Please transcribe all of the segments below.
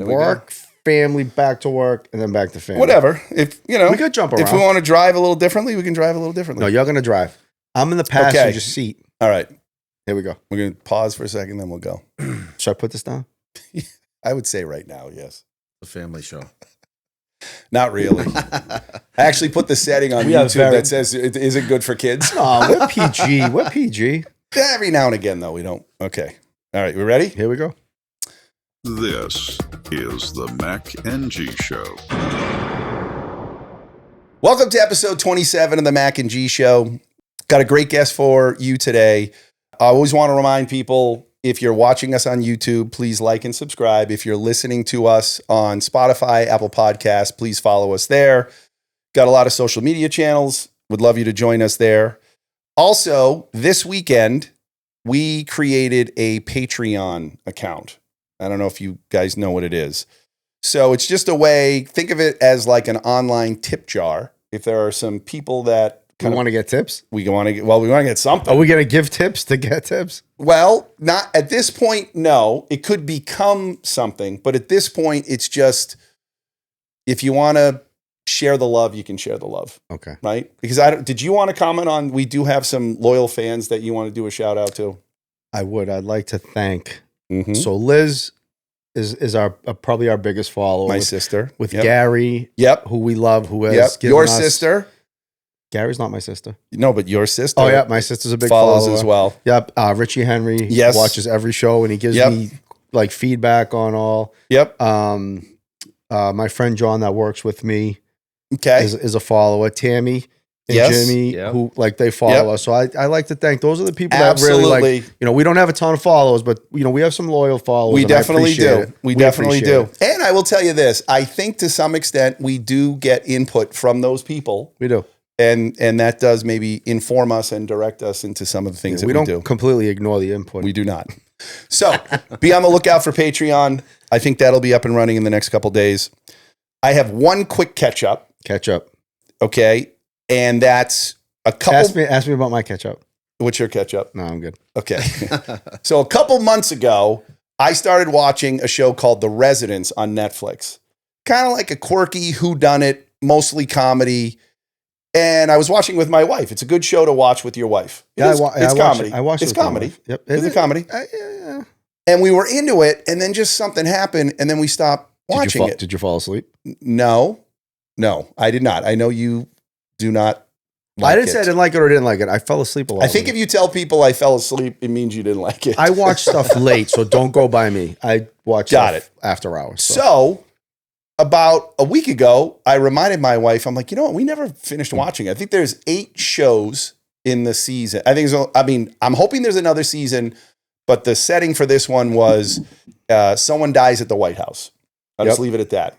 Work, family, back to work, and then back to family. Whatever. If we could jump around. If we want to drive a little differently, we can drive a little differently. No, you're gonna drive. I'm in the passenger seat. All right. Here we go. We're gonna pause for a second, then we'll go. Should I put this down? I would say right now, yes. The family show. Not really. I actually put the setting on YouTube that says it isn't good for kids. No, we're PG. We're PG. Every now and again, though, we don't. Okay. All right. We ready? Here we go. This is the Mack G Show. Welcome to episode 27 of the Mack G Show. Got a great guest for you today. I always want to remind people, if you're watching us on YouTube, please like and subscribe. If you're listening to us on Spotify, Apple Podcasts, please follow us there. Got a lot of social media channels. Would love you to join us there. Also, this weekend, we created a Patreon account. I don't know if you guys know what it is. So it's just a way, think of it as like an online tip jar. If there are some people that We want to get tips? we want to get something. Are we going to give tips to get tips? Well, not at this point, no. It could become something, but at this point, it's just, if you want to share the love, you can share the love. Okay. Right? Because did you want to comment on, we do have some loyal fans that you want to do a shout out to? I would. I'd like to thank. Mm-hmm. So Liz is our probably our biggest follower. My sister. With Yep. Gary, Yep. who we love, who has Yep. given Your us- sister. Gary's not my sister. No, but your sister. Oh, yeah. My sister's a big follows follower. as well. Yep. Richie Henry Yes. watches every show, and he gives Yep. me like feedback on all. Yep. My friend John that works with me Okay. is a follower. Tammy and Yes. Jimmy, Yep. who like they follow Yep. us. So I like to thank, those are the people that really Absolutely. like, we don't have a ton of followers, but we have some loyal followers. We and I definitely appreciate do. it. We definitely do. appreciate it. And I will tell you this, I think to some extent we do get input from those people. We do. And that does maybe inform us and direct us into some of the things that We we don't do. completely ignore the input. We do not. So be on the lookout for Patreon. I think that'll be up and running in the next couple days. I have one quick catch up. Catch up. Okay. And that's a couple. Ask me about my catch up. What's your catch up? No, I'm good. Okay. So a couple months ago, I started watching a show called The Residents on Netflix. Kind of like a quirky whodunit, mostly comedy. And I was watching with my wife. It's a good show to watch with your wife. It's comedy. I watched it. It's comedy. Yep. It's a comedy. Yeah. And we were into it, and then just something happened, and then we stopped watching it. Did you fall asleep? No, I did not. I know you do not. I didn't say I didn't like it or didn't like it. I fell asleep a lot. I think if you tell people I fell asleep, it means you didn't like it. I watch stuff late, so don't go by me. I watch stuff after hours. So about a week ago, I reminded my wife, I'm like, you know what? We never finished watching. I think there's 8 shows in the season. I'm hoping there's another season, but the setting for this one was someone dies at the White House. I'll just leave it at that.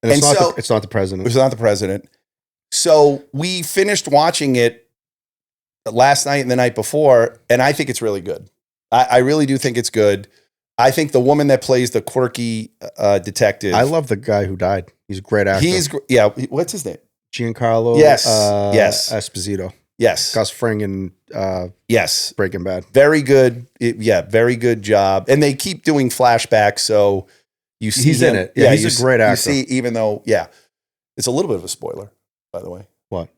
And it's And not so- it's not the president. It's not the president. So we finished watching it last night and the night before, and I think it's really good. I really do think it's good. I think the woman that plays the quirky detective. I love the guy who died. He's a great actor. What's his name? Giancarlo. Yes. Esposito. Yes. Gus Fring and Yes. Breaking Bad. Very good. Very good job. And they keep doing flashbacks, so you see He's in him. it. Yeah, he's a great actor. You see, even though, it's a little bit of a spoiler, by the way. What?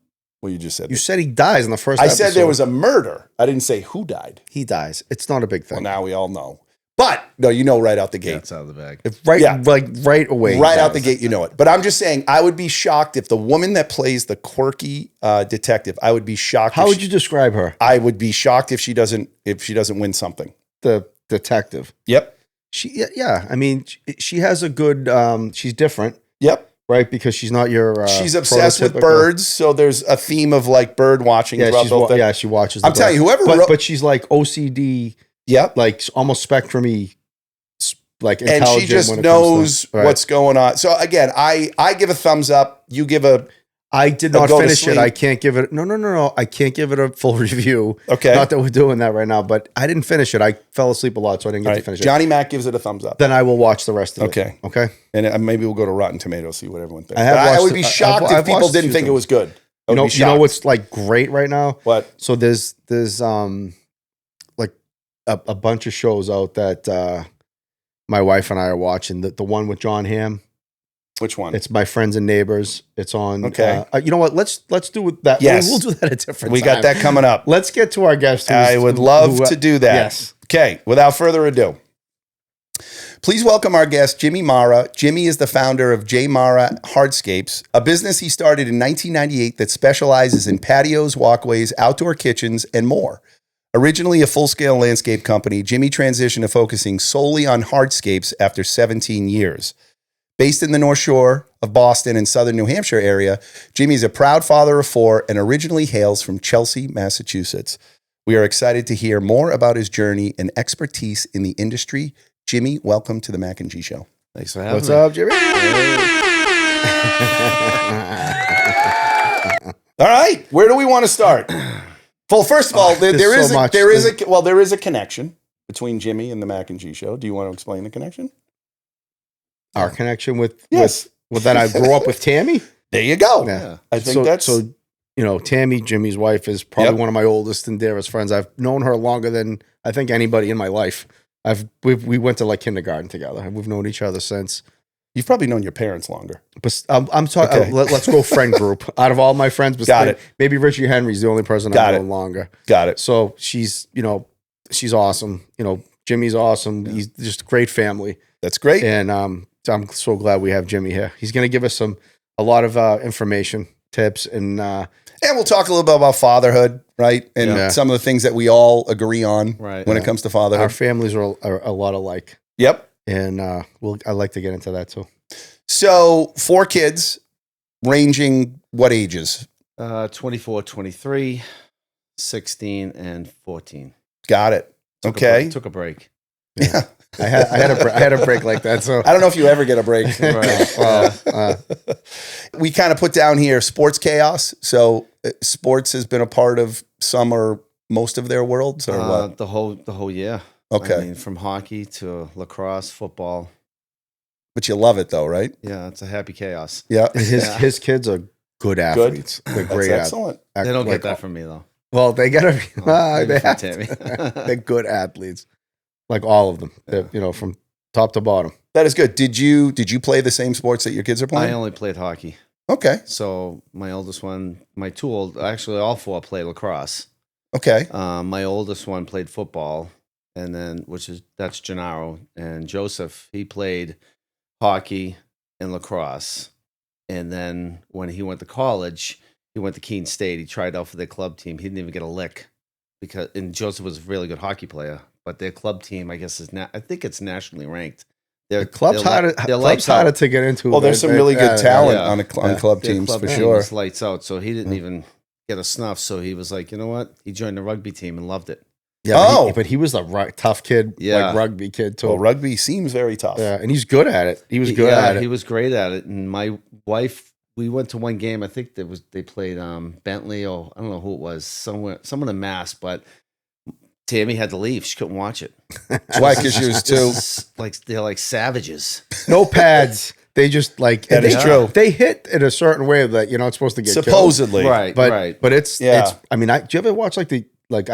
Well, you just said. You said he dies in the first I episode. said there was a murder. I didn't say who died. He dies. It's not a big thing. Well, now we all know. But no, you know right out the gate. That's out of the bag. Right away. Right out the gate, you know it. But I'm just saying, I would be shocked if the woman that plays the quirky detective, I would be shocked. How would you describe her? I would be shocked if she doesn't win something. The detective. Yep. I mean, she has a good. She's different. Yep. Right, because she's not your. She's obsessed with prototypical- birds, so there's a theme of like bird watching. Yeah, throughout the whole thing. she watches. I'm telling you, whoever wrote, but she's like OCD. Yep. Like almost spectrum-y, like And intelligent. she just when it comes knows to, right. what's going on. So again, I give a thumbs up. You give a. I did not go to finish it. sleep. I can't give it. No. I can't give it a full review. Okay. Not that we're doing that right now, but I didn't finish it. I fell asleep a lot, so I didn't get to finish it. Johnny Mack gives it a thumbs up. Then I will watch the rest of Okay. it. Okay. And maybe we'll go to Rotten Tomatoes, see what everyone thinks. I have But I watched would it. be shocked I've if people watched didn't a think few it was good. I would be You know shocked. what's like great right now? What? So there's like a bunch of shows out that my wife and I are watching the one with John Hamm. Which one? It's My Friends and Neighbors. It's on. Okay. You know what? Let's do that. Yes. We'll do that at a different We time. got that coming up. Let's get to our guest. I would love to do that. Yes. Okay. Without further ado, please welcome our guest, Jimmy Marra. Jimmy is the founder of JMarra Hardscapes, a business he started in 1998 that specializes in patios, walkways, outdoor kitchens, and more. Originally a full-scale landscape company, Jimmy transitioned to focusing solely on hardscapes after 17 years. Based in the North Shore of Boston and southern New Hampshire area, Jimmy is a proud father of 4 and originally hails from Chelsea, Massachusetts. We are excited to hear more about his journey and expertise in the industry. Jimmy, welcome to the Mack G Show. Thanks for having What's me. up, Jimmy? All right, where do we want to start? Well, first of all, there is a connection between Jimmy and the Mack G Show. Do you want to explain the connection? Our connection with Yes. with that I grew up with Tammy. There you go. Yeah. I think that's so. You know, Tammy, Jimmy's wife, is probably Yep. one of my oldest and dearest friends. I've known her longer than I think anybody in my life. We went to like kindergarten together, and we've known each other since. You've probably known your parents longer. But I'm talking. Okay. Let's go friend group. Out of all my friends, Got it. maybe Richie Henry's the only person Got I've it. known longer. Got it. So she's awesome. You know, Jimmy's awesome. He's just a great family, That's great. and I'm so glad we have Jimmy here. He's going to give us a lot of information, tips, and And we'll talk a little bit about fatherhood, right? And Yeah. some of the things that we all agree on Right. when it comes to our fatherhood. families are a lot alike. Yep. And I'd like to get into that too. So 4 kids ranging what ages? 24, 23, 16, and 14. Got it. Okay. Took a break. Yeah. I had a break like that. So I don't know if you ever get a break. Right. well, We kind of put down here sports chaos. So sports has been a part of some or most of their worlds or what? The whole year. Okay. I mean, from hockey to lacrosse, football. But you love it though, right? Yeah, it's a happy chaos. Yeah. his kids are good athletes. They're That's great. excellent. They don't like, get that from me though. Well, they gotta be. Maybe They from have Tammy. to. They're good athletes, like all of them. They're, from top to bottom. That is good. Did you play the same sports that your kids are I playing? only played hockey. Okay. So my oldest one, actually all 4 played lacrosse. Okay. My oldest one played football, and then that's Gennaro, and Joseph, he played hockey and lacrosse. And then when he went to college, he went to Keene State. He tried out for their club team. He didn't even get a lick and Joseph was a really good hockey player, but their club team, I guess, I think it's nationally ranked. The club's harder to get into. Well, there's some really good talent yeah. on club Their teams club for team sure. was lights out, so he didn't even get a snuff. So he was like, you know what? He joined the rugby team and loved it. Yeah, but he was a tough kid, Yeah. like rugby kid too. Well, rugby seems very tough. Yeah, and he's good at it. He was good at it. He was great at it. And my wife, we went to one game. I think they played Bentley, or I don't know who it was, someone in Mass, but Tammy had to leave. She couldn't watch it. Why? Because she was too. They're like savages. No pads. They just like That is true. They hit in a certain way that you're not supposed to get Supposedly, Right, killed. right. But it's Yeah. it's. I mean, do you ever watch I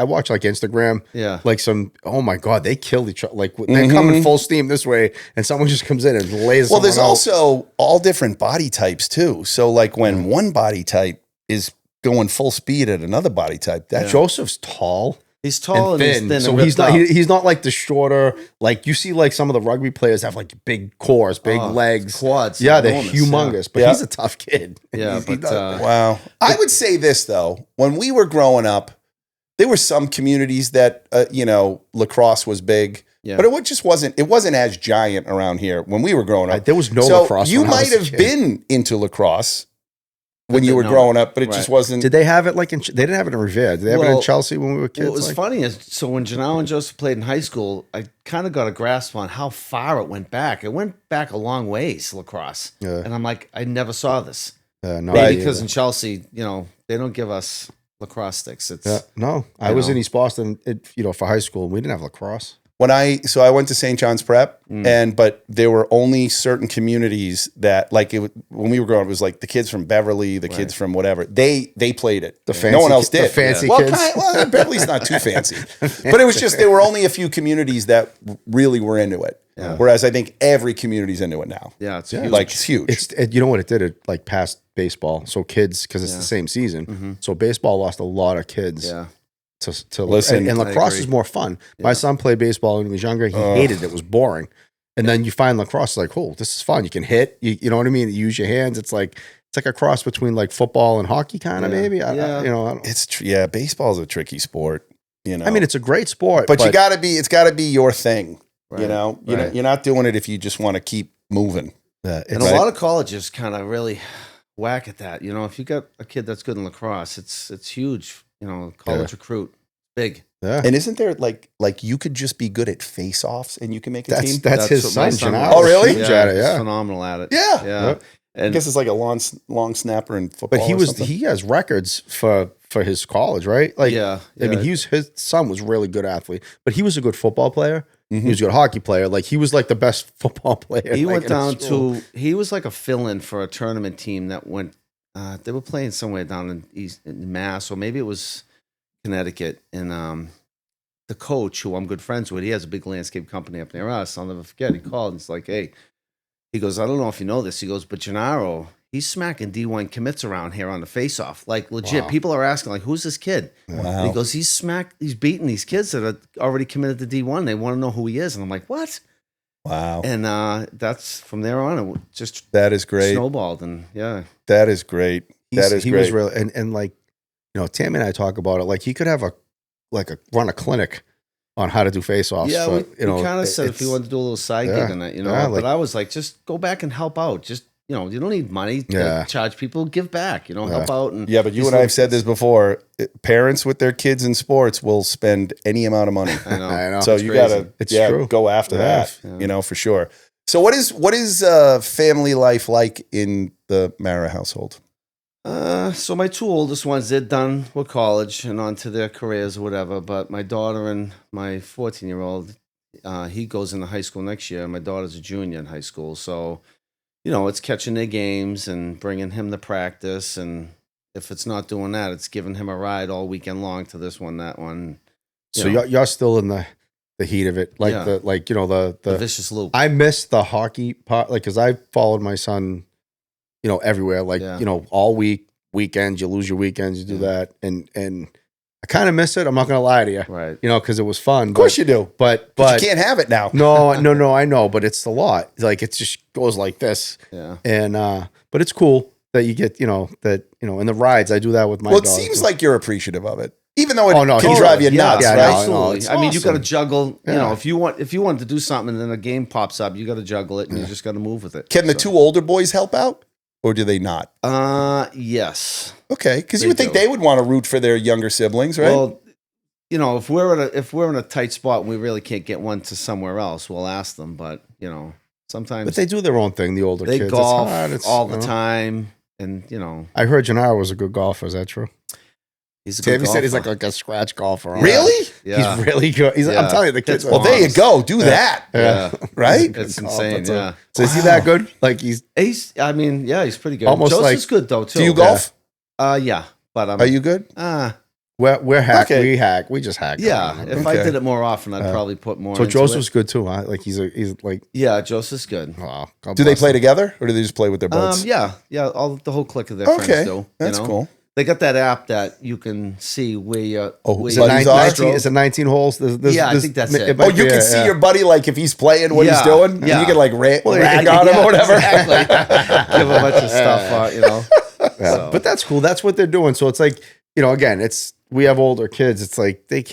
watch Instagram? Yeah. Like some. Oh my god, they kill each other. Like they're coming full steam this way, and someone just comes in and lays. Well, there's someone out. also all different body types too. So, like when one body type is going full speed at another body type, that Joseph's tall. He's tall and, and he's thin, thin. so and he's ripped not up. he's not like the shorter, like you see like some of the rugby players have like big cores, big legs, quads, Yeah, they're enormous, humongous, but Yeah. he's a tough kid. Yeah, He but does- Wow. I would say this though: when we were growing up, there were some communities that lacrosse was big, Yeah. but it wasn't as giant around here when we were growing up. there was no so lacrosse. you when I might was a have kid. been into lacrosse when you were No. growing up, but it just Right. wasn't. Did they have it like they didn't have it in Revere? Did they have it in Well, Chelsea when we were kids? What was like? funny is, so when Janelle and Joseph played in high school, I kind of got a grasp on how far it went back. It went back a long ways, lacrosse. Yeah. And I'm like, I never saw this. No, Maybe idea. because in Chelsea, they don't give us lacrosse sticks. It's no, I was in East Boston, for high school. We didn't have lacrosse. When I went to St. John's Prep, but there were only certain communities that when we were growing up, it was like the kids from Beverly, the kids from whatever, they played it. No one else did. The fancy well, kids. Beverly's not too fancy, but it was just there were only a few communities that really were into it. Yeah. Whereas I think every community's into it now. Yeah, it's huge. Like it's huge. You know what it did? It like passed baseball. So kids, because it's the same season. So baseball lost a lot of kids. Yeah. To Listen, and lacrosse is more fun. My son played baseball when he was younger. He hated it. It was boring. And then you find lacrosse like, oh, this is fun. You can hit. You know what I mean? You use your hands. It's like a cross between like football and hockey, kind of maybe. I don't. It's baseball's a tricky sport. You know, I mean, it's a great sport, but it's got to be your thing. Right, you know, you're not doing it if you just want to keep moving. And a lot of colleges kind of really whack at that. You know, if you got a kid that's good in lacrosse, it's huge. You know, college recruit, big. Yeah. And isn't there like you could just be good at face-offs and you can make a team? That's his son. Oh, really? Yeah, he's phenomenal at it. Yeah. Yeah. And I guess it's like a long snapper in football. But he has records for his college, right? Like, I mean, his son was really good athlete, but he was a good football player. He was a good hockey player. Like he was like the best football player. He went down to he was like a fill-in for a tournament team that went. They were playing somewhere down in Mass, or maybe it was Connecticut, and the coach, who I'm good friends with, he has a big landscape company up near us. I'll never forget. He called and it's like, hey, he goes, I don't know if you know this. He goes, but Gennaro, he's smacking D1 commits around here on the face-off. Like legit, people are asking, like, who's this kid? Wow. And he goes, he's beating these kids that are already committed to D1. They want to know who he is. And I'm like, what? Wow. And that's from there on, it just that is great. Snowballed. And that is great. He was real. And like, you know, Tammy and I talk about it. Like he could have run a clinic on how to do face-offs. Yeah, we kind of said if he wanted to do a little side gig on it, you know. Yeah, but I was like, just go back and help out. Just, you know, you don't need money to charge people. Give back, you know, help out. And but you and I have said this before. Parents with their kids in sports will spend any amount of money. I know. So you got to go after that, you know, for sure. So what is family life like in the Marra household? So my two oldest ones, they're done with college and on to their careers or whatever. But my daughter and my 14-year-old, he goes into high school next year. And my daughter's a junior in high school. So, you know, it's catching their games and bringing him to practice. And if it's not doing that, it's giving him a ride all weekend long to this one, that one. So you're still in the heat of it. Like the vicious loop. I miss the hockey part. Like, cause I followed my son, you know, everywhere, like, you know, all weekends, you lose your weekends, you do that. And I kind of miss it. I'm not going to lie to you. Right. You know, cause it was fun. Of course you do. But you can't have it now. No, I know, but it's a lot. Like it just goes like this. Yeah. And, but it's cool that you get, you know, in the rides, I do that with my dog. Well, it seems like you're appreciative of it. Even though it can totally drive you nuts, right? Absolutely. I mean, you got to juggle. Yeah. You know, if you want to do something and then a game pops up, you got to juggle it and you just got to move with it. Can the two older boys help out? Or do they not? Yes. Okay, because you would think they would want to root for their younger siblings, right? Well, you know, if we're in a tight spot and we really can't get one to somewhere else, we'll ask them. But you know, sometimes but they do their own thing. The older they kids, golf it's all the time, and you know. I heard Gennaro was a good golfer. Is that true? He's a good golfer. Said he's like a scratch golfer. Really? Yeah. He's really good. I'm telling you, the kids. Well, there you go. Do that. Yeah. Right? It's insane. Yeah. So is he that good? Like he's. I mean, yeah, he's pretty good. Almost Joseph's good though too. Do you golf? Yeah, but are you good? We're hack. Okay. We just hack. Yeah. If I did it more often, I'd probably put more. So Joseph's good too, huh? Like he's like. Yeah, Joseph's good. Wow. Do they play together, or do they just play with their buds? Yeah. The whole clique of their friends do. That's cool. They got that app that you can see where you. Is it 19 holes? I think that's it. You can see your buddy, like if he's playing what he's doing, and you can like rag on him or whatever. Exactly. Give a bunch of stuff, you know. So. But that's cool. That's what they're doing. So it's like, you know, again, we have older kids. It's like they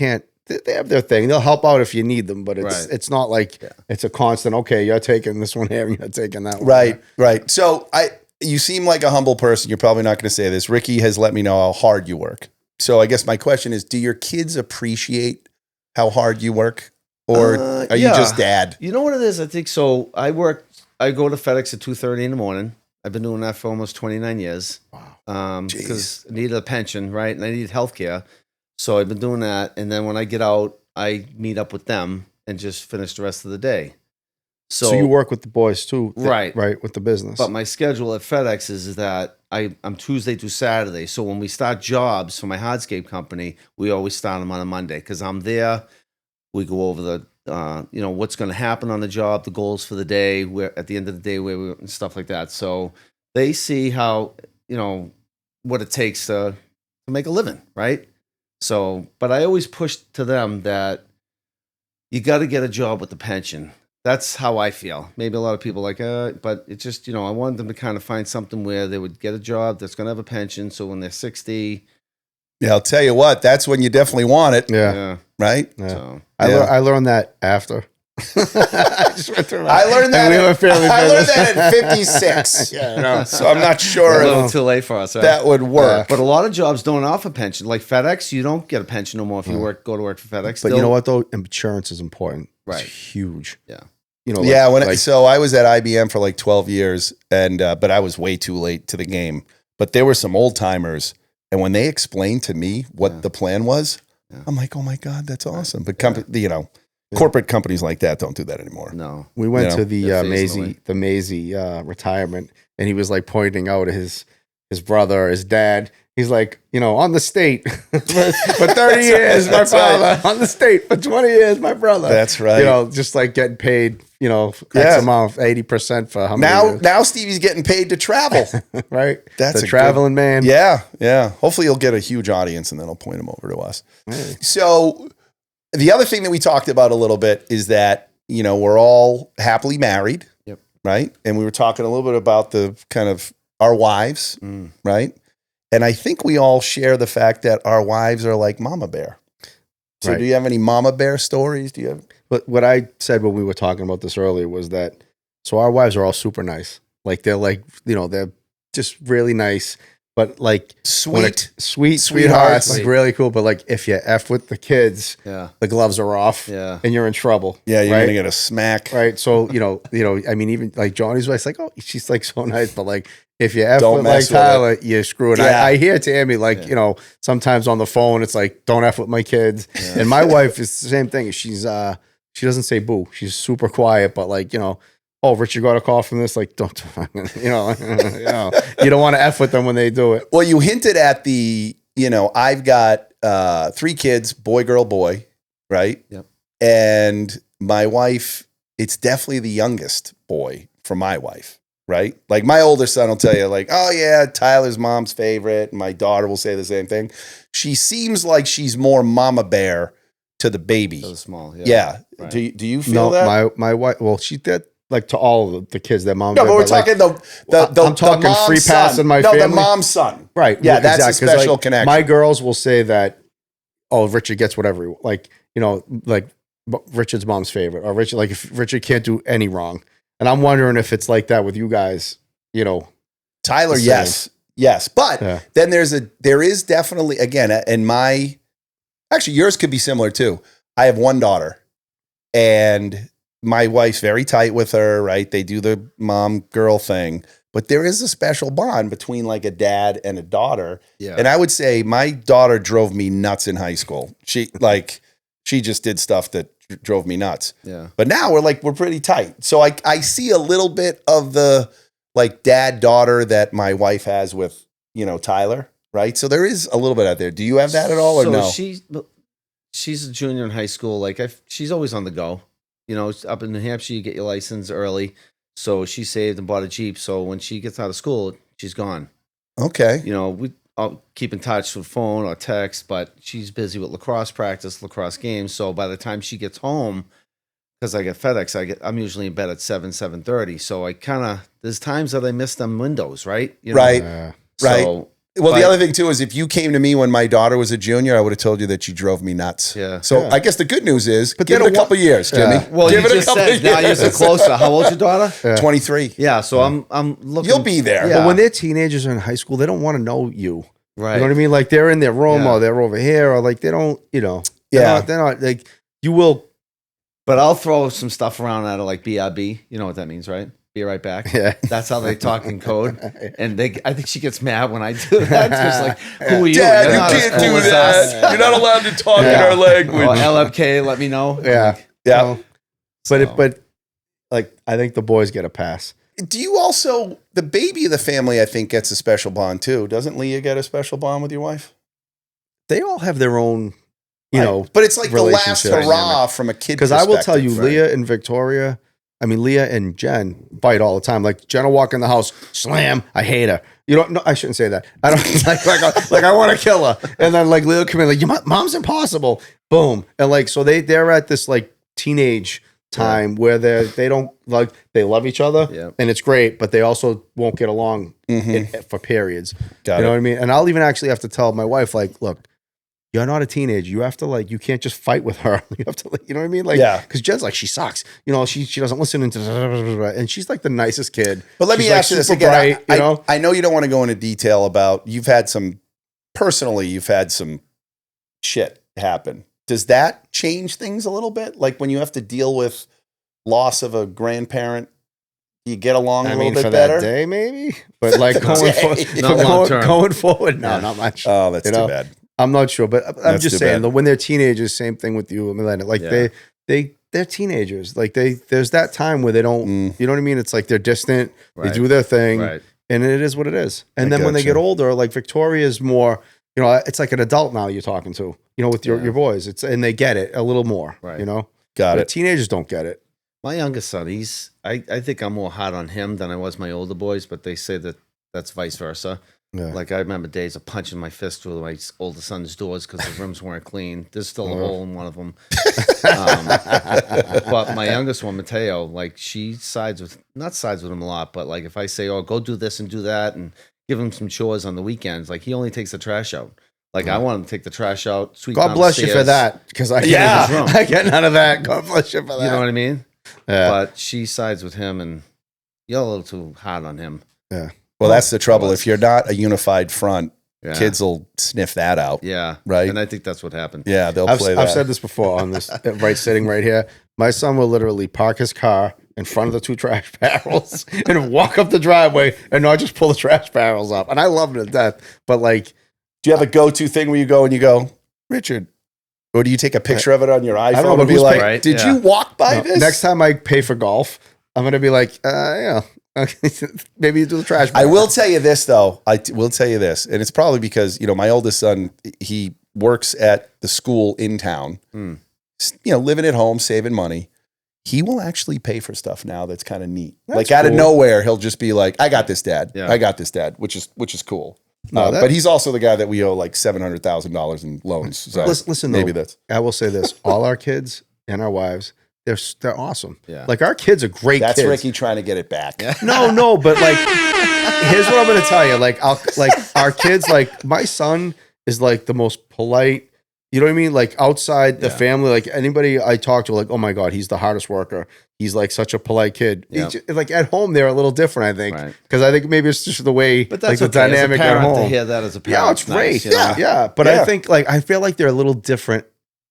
have their thing. They'll help out if you need them, but it's not like it's a constant. Okay, you're taking this one here and you're taking that one. Right. So you seem like a humble person. You're probably not going to say this. Ricky has let me know how hard you work. So I guess my question is, do your kids appreciate how hard you work? Or are you just dad? You know what it is? I think so. I go to FedEx at 2:30 in the morning. I've been doing that for almost 29 years. Wow. Because I needed a pension, right? And I needed healthcare. So I've been doing that. And then when I get out, I meet up with them and just finish the rest of the day. So you work with the boys too, right? With the business. But my schedule at FedEx is that I'm Tuesday through Saturday. So when we start jobs for my hardscape company, we always start them on a Monday because I'm there. We go over what's going to happen on the job, the goals for the day, where at the end of the day, and stuff like that. So they see how, what it takes to make a living, right? So, but I always push to them that you got to get a job with the pension. That's how I feel. Maybe a lot of people are like, but it's just, I wanted them to kind of find something where they would get a job that's going to have a pension. So when they're 60. Yeah, I'll tell you what, that's when you definitely want it. Yeah. Right? Yeah. So, I learned that after. I just went through I learned that. I learned that at 56. Yeah, so I'm not sure a little too late for us. Right? that would work. But a lot of jobs don't offer pension. Like FedEx, you don't get a pension no more if you go to work for FedEx. But you know what though? Insurance is important. Right. It's huge. Yeah. So I was at IBM for like 12 years, and but I was way too late to the game. But there were some old timers, and when they explained to me what the plan was, I'm like, oh my God, that's awesome. But corporate companies like that don't do that anymore. No. We went to the Maisie retirement, and he was like pointing out his brother, his dad. He's like, on the state for 30 years, my father. Right. On the state for 20 years, my brother. That's right. Just like getting paid, X amount, 80% for how many years. Now Stevie's getting paid to travel. Right? That's a traveling man. Yeah, yeah. Hopefully he'll get a huge audience, and then he'll point him over to us. Hey. So the other thing that we talked about a little bit is that, we're all happily married. Yep. Right? And we were talking a little bit about the kind of our wives, right? And I think we all share the fact that our wives are like mama bear. So do you have any mama bear stories? Do you have? But what I said when we were talking about this earlier was that, so our wives are all super nice. Like they're like, they're just really nice, but like sweethearts, like really cool. But like if you F with the kids, the gloves are off and you're in trouble. Yeah, you're going to get a smack. Right. So, I mean, even like Johnny's wife's like, oh, she's like so nice, but like, if you F with like Tyler, you're screwed. Yeah. I hear Tammy like, sometimes on the phone, it's like, don't F with my kids. Yeah. And my wife is the same thing. She's, she doesn't say boo. She's super quiet, but like, oh, Richard got a call from this. Like, don't, you don't want to F with them when they do it. Well, you hinted at the, I've got 3 kids, boy, girl, boy, right? Yep. And my wife, it's definitely the youngest boy for my wife. Right? Like my older son will tell you like, oh yeah, Tyler's mom's favorite. And my daughter will say the same thing. She seems like she's more mama bear to the baby. So small. Yeah. Right. Do you feel that? My wife, well, she did like to all of the kids that mom. No, but we're talking like, I'm talking free pass in my family. No, the mom's son. Right. Yeah, that's a special connection. My girls will say that, oh, Richard gets whatever he, like, like Richard's mom's favorite, or Richard, like if Richard can't do any wrong. And I'm wondering if it's like that with you guys, Tyler, yes. But then there is definitely, again, and actually yours could be similar too. I have one daughter, and my wife's very tight with her, right? They do the mom girl thing, but there is a special bond between like a dad and a daughter. Yeah. And I would say my daughter drove me nuts in high school. She just did stuff that drove me nuts. Yeah. But now we're pretty tight. So I see a little bit of the like dad daughter that my wife has with, Tyler, right? So there is a little bit out there. Do you have that at all or no? She's a junior in high school. Like she's always on the go. Up in New Hampshire, you get your license early. So she saved and bought a Jeep. So when she gets out of school, she's gone. Okay. I'll keep in touch with phone or text, but she's busy with lacrosse practice, lacrosse games. So by the time she gets home, because I get FedEx, I'm usually in bed at 7:30. So there's times that I miss them windows, right? Right. Right. So, the other thing too is if you came to me when my daughter was a junior, I would have told you that you drove me nuts. Yeah. So I guess the good news is, give it a couple years, Jimmy. Yeah. Well, give it a couple years. Now you're closer. How old's your daughter? 23. Yeah. So I'm looking. You'll be there. Yeah. But when they're teenagers or in high school, they don't want to know you. Right. You know what I mean? Like they're in their room or they're over here, or like they don't, they're not like you will. But I'll throw some stuff around at it like BRB. You know what that means, right? Be right back. Yeah. That's how they talk in code. And I think she gets mad when I do that. Just like, who are you? Dad, you can't do that. You're not allowed to talk in our language. Oh, LFK, let me know. Yeah. Yeah. But like, I think the boys get a pass. Do you also, the baby of the family, I think, gets a special bond too. Doesn't Leah get a special bond with your wife? They all have their own but it's like the last relationship. hurrah from a kid. Because I will tell you, perspective, right? Leah and Victoria, I mean, Leah and Jen fight all the time. Like Jen will walk in the house, slam. I hate her. You don't. No, I shouldn't say that. I don't like I want to kill her. And then like Leah will come in like, your mom's impossible. Boom. And like so they're at this like teenage time where they don't like they love each other and it's great, but they also won't get along for periods. You know what I mean? And I'll even actually have to tell my wife like, look, you're not a teenager. You have to like, you can't just fight with her. You have to, like, you know what I mean? Like, because Jen's like, she sucks. You know, she doesn't listen and she's like the nicest kid. But let me ask you this again. Bright, you know? I know you don't want to go into detail about you've had some shit happen. Does that change things a little bit? Like when you have to deal with loss of a grandparent, you get along a little bit better? That day maybe, but like going forward, no, not much. Oh, that's too bad. I'm not sure, but I'm just saying that when they're teenagers, same thing with you, Milena. Like they're teenagers. Like there's that time where they don't, you know what I mean? It's like they're distant. They do their thing, and it is what it is. And then when they get older, like Victoria's more, you know, it's like an adult now you're talking to, you know, with your boys. And they get it a little more, you know. Got it. Teenagers don't get it. My youngest son, I think I'm more hard on him than I was my older boys, but they say that that's vice versa. Yeah. Like I remember days of punching my fist through my older son's doors because the rooms weren't clean. There's still a hole in one of them. But my youngest one, Mateo, like she not sides with him a lot, but like if I say, oh, go do this and do that and give him some chores on the weekends, like he only takes the trash out. Like I want him to take the trash out. Sweep God bless you for that, because I get none of that. God bless you for that. You know what I mean? Yeah. But she sides with him, and you're a little too hard on him. Yeah. Well, that's the trouble. If you're not a unified front, kids will sniff that out. Yeah. Right. And I think that's what happened. Yeah, they'll play that. I've said this before on this, sitting right here. My son will literally park his car in front of the 2 trash barrels and walk up the driveway and not just pull the trash barrels up. And I love him to death. But like, do you have a go-to thing where you go and you go, Richard? Or do you take a picture of it on your iPhone? I don't know, and be like, did you walk by this? Next time I pay for golf, I'm going to be like, maybe you do the trash. I will tell you this, though. Will tell you this. And it's probably because, you know, my oldest son, he works at the school in town, you know, living at home, saving money. He will actually pay for stuff now that's kind of neat. That's like out of nowhere, he'll just be like, I got this, Dad. Yeah. I got this, Dad, which is cool. But he's also the guy that we owe like $700,000 in loans. So listen, maybe that's. I will say this: all our kids and our wives, they're awesome. Yeah, like our kids are great. That's kids. Ricky trying to get it back. No, but like, here's what I'm going to tell you: like, our kids, like my son is like the most polite. You know what I mean? Like outside the family, like anybody I talk to, like, oh my God, he's the hardest worker. He's like such a polite kid. Yeah. Like at home, they're a little different, I think, because I think maybe it's just the way, but that's like the dynamic as a parent, at home. To hear that as a parent, yeah, it's great. Nice, yeah. But I think like I feel like they're a little different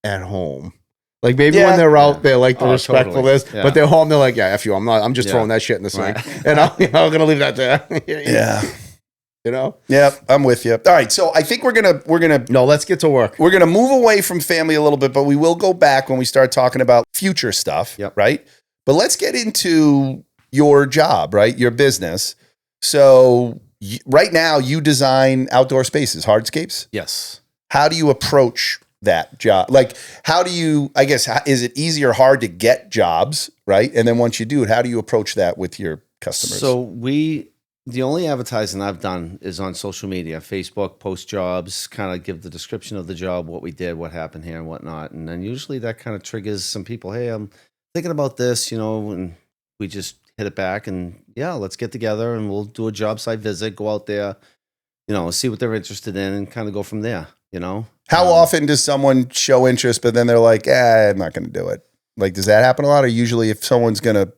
at home. Like maybe when they're out, they're like the respectfulness, but they're home. They're like, yeah, F you. I'm just throwing that shit in the sink, and I'm gonna leave that there. Yeah. You know? Yeah, I'm with you. All right, so I think we're gonna no, let's get to work. We're gonna move away from family a little bit, but we will go back when we start talking about future stuff. Yep. Right? But let's get into your job, right? Your business. So right now you design outdoor spaces, hardscapes? Yes. How do you approach that job? Like, how do you, I guess, is it easy or hard to get jobs, right? And then once you do it, how do you approach that with your customers? So the only advertising I've done is on social media, Facebook, post jobs, kind of give the description of the job, what we did, what happened here and whatnot. And then usually that kind of triggers some people, hey, I'm thinking about this, you know, and we just hit it back and let's get together and we'll do a job site visit, go out there, you know, see what they're interested in and kind of go from there, you know. How often does someone show interest, but then they're like, I'm not going to do it? Like, does that happen a lot? Or usually if someone's going to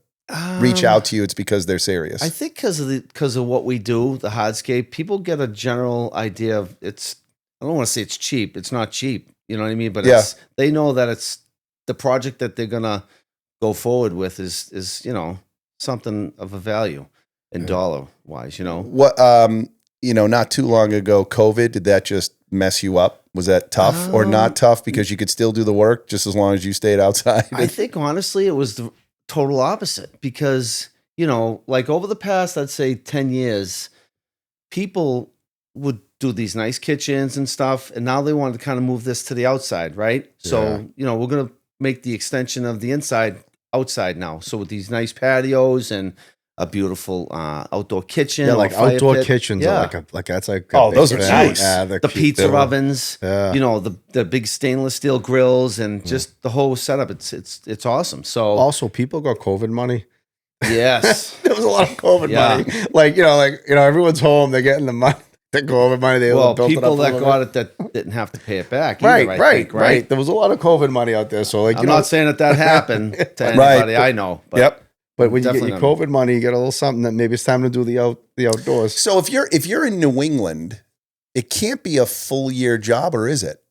reach out to you, it's because they're serious? I think because of what we do, the hardscape, people get a general idea of I don't want to say it's cheap. It's not cheap. You know what I mean? But they know that it's the project that they're going to go forward with is, you know, something of a value in dollar wise, you know. What, you know, not too long ago, COVID, did that just mess you up? Was that tough or not tough because you could still do the work just as long as you stayed outside? I think honestly, it was the total opposite because, you know, like over the past, I'd say 10 years, people would do these nice kitchens and stuff. And now they wanted to kind of move this to the outside, right? So, we're going to make the extension of the inside outside now. So with these nice patios and a beautiful outdoor kitchen. Yeah, like outdoor kitchens. Yeah. Like that's like those are nice. The pizza ovens, the big stainless steel grills, and just the whole setup. It's awesome. So also people got COVID money. Yes. There was a lot of COVID money. Like, everyone's home, they're getting the money. The COVID money, people that got it that didn't have to pay it back. Either, right. There was a lot of COVID money out there. So, like, I'm not saying that happened to anybody I know. But But when you get your COVID money, you get a little something that maybe it's time to do the outdoors. So if you're in New England, it can't be a full year job, or is it?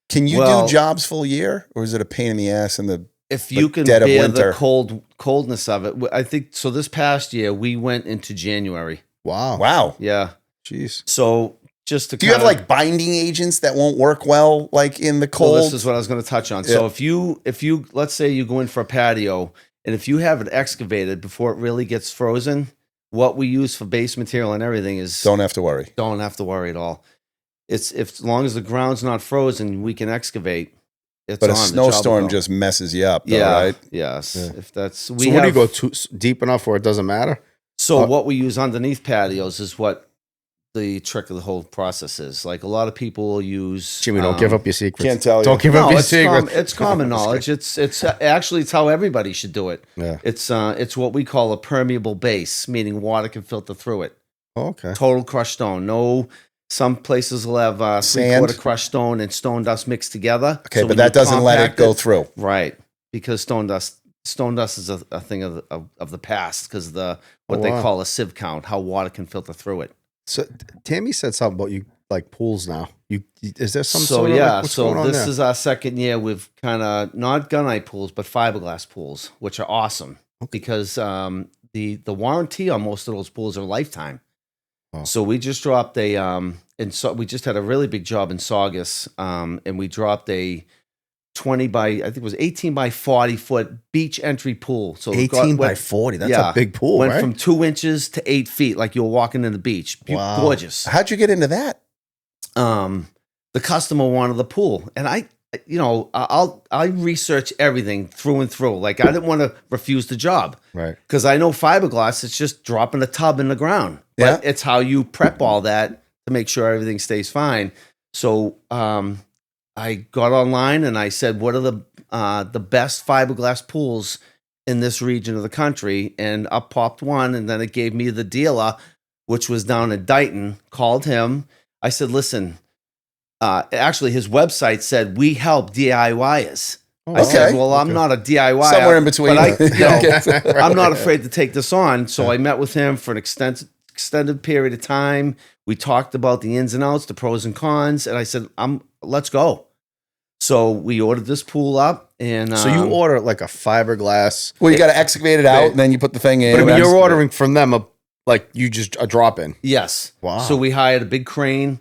Can you do jobs full year, or is it a pain in the ass in the if you can bear the coldness of it? I think so. This past year, we went into January. Wow. Yeah. Jeez. So just to do you have like binding agents that won't work well, like in the cold? Well, this is what I was going to touch on. So if you let's say you go in for a patio, and if you have it excavated before it really gets frozen, what we use for base material and everything is don't have to worry. Don't have to worry at all. It's as long as the ground's not frozen, we can excavate. But a snowstorm just messes you up, though, right? Yes. Yeah. If that's so, when you go too deep enough where it doesn't matter. So what we use underneath patios is what the trick of the whole process is. Like a lot of people will use. Jimmy, don't give up your secrets. Can't tell you. Don't give up your secrets. It's common knowledge. It's actually it's how everybody should do it. Yeah. It's what we call a permeable base, meaning water can filter through it. Oh, okay. Total crushed stone. No. Some places will have 3/4 crushed stone and stone dust mixed together. Okay, so but that doesn't let it go through. Right. Because stone dust is a thing of the past because what they call a sieve count, how water can filter through it. So Tammy said something about you like pools now. Is there some so sort yeah? Of, what's so going on this there? is our second year. We've kind of not gunite pools, but fiberglass pools, which are awesome because the warranty on most of those pools are lifetime. Oh. So we just dropped we just had a really big job in Saugus, and we dropped a 20 by, I think it was 18 by 40 foot beach entry pool. So 18 by 40, that's a big pool, went right? from 2 inches to 8 feet, like you were walking in the beach. Wow. Gorgeous. How'd you get into that? The customer wanted the pool, and I research everything through and through. Like I didn't want to refuse the job, right? Because I know fiberglass, it's just dropping a tub in the ground. But it's how you prep all that to make sure everything stays fine. So I got online and I said, what are the best fiberglass pools in this region of the country? And up popped one, and then it gave me the dealer, which was down in Dighton. Called him. I said, listen, actually his website said, we help DIYers. I said, well, I'm not a DIY. Somewhere in between. But I'm not afraid to take this on. So I met with him for an extended period of time. We talked about the ins and outs, the pros and cons. And I said, let's go. So we ordered this pool up. And so you order like a fiberglass. Well, you got to excavate it out and then you put the thing in. But I mean, you're ordering from them like you just a drop in. Yes. Wow. So we hired a big crane,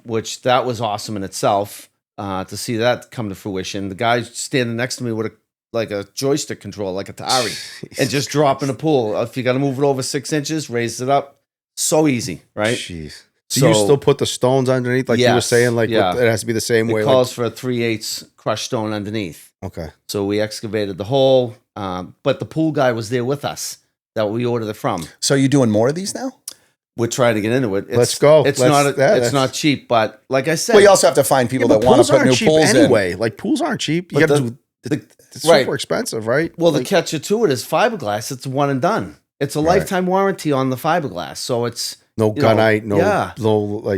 which that was awesome in itself. To see that come to fruition. The guy standing next to me with a joystick control, like Atari, and just drop in a pool. If you got to move it over 6 inches, raise it up. So easy, right? Jeez. So you still put the stones underneath, like you were saying, like it has to be the same way. It calls for a 3/8 crushed stone underneath. Okay. So we excavated the hole, but the pool guy was there with us that we ordered it from. So you doing more of these now? We're trying to get into it. Let's go. It's not cheap, but like I said, well, you also have to find people that want to put new pools anyway. Like pools aren't cheap. You got to do. It's super expensive, right? Well, the catch to it is fiberglass. It's one and done. It's a lifetime warranty on the fiberglass, so it's no gunite,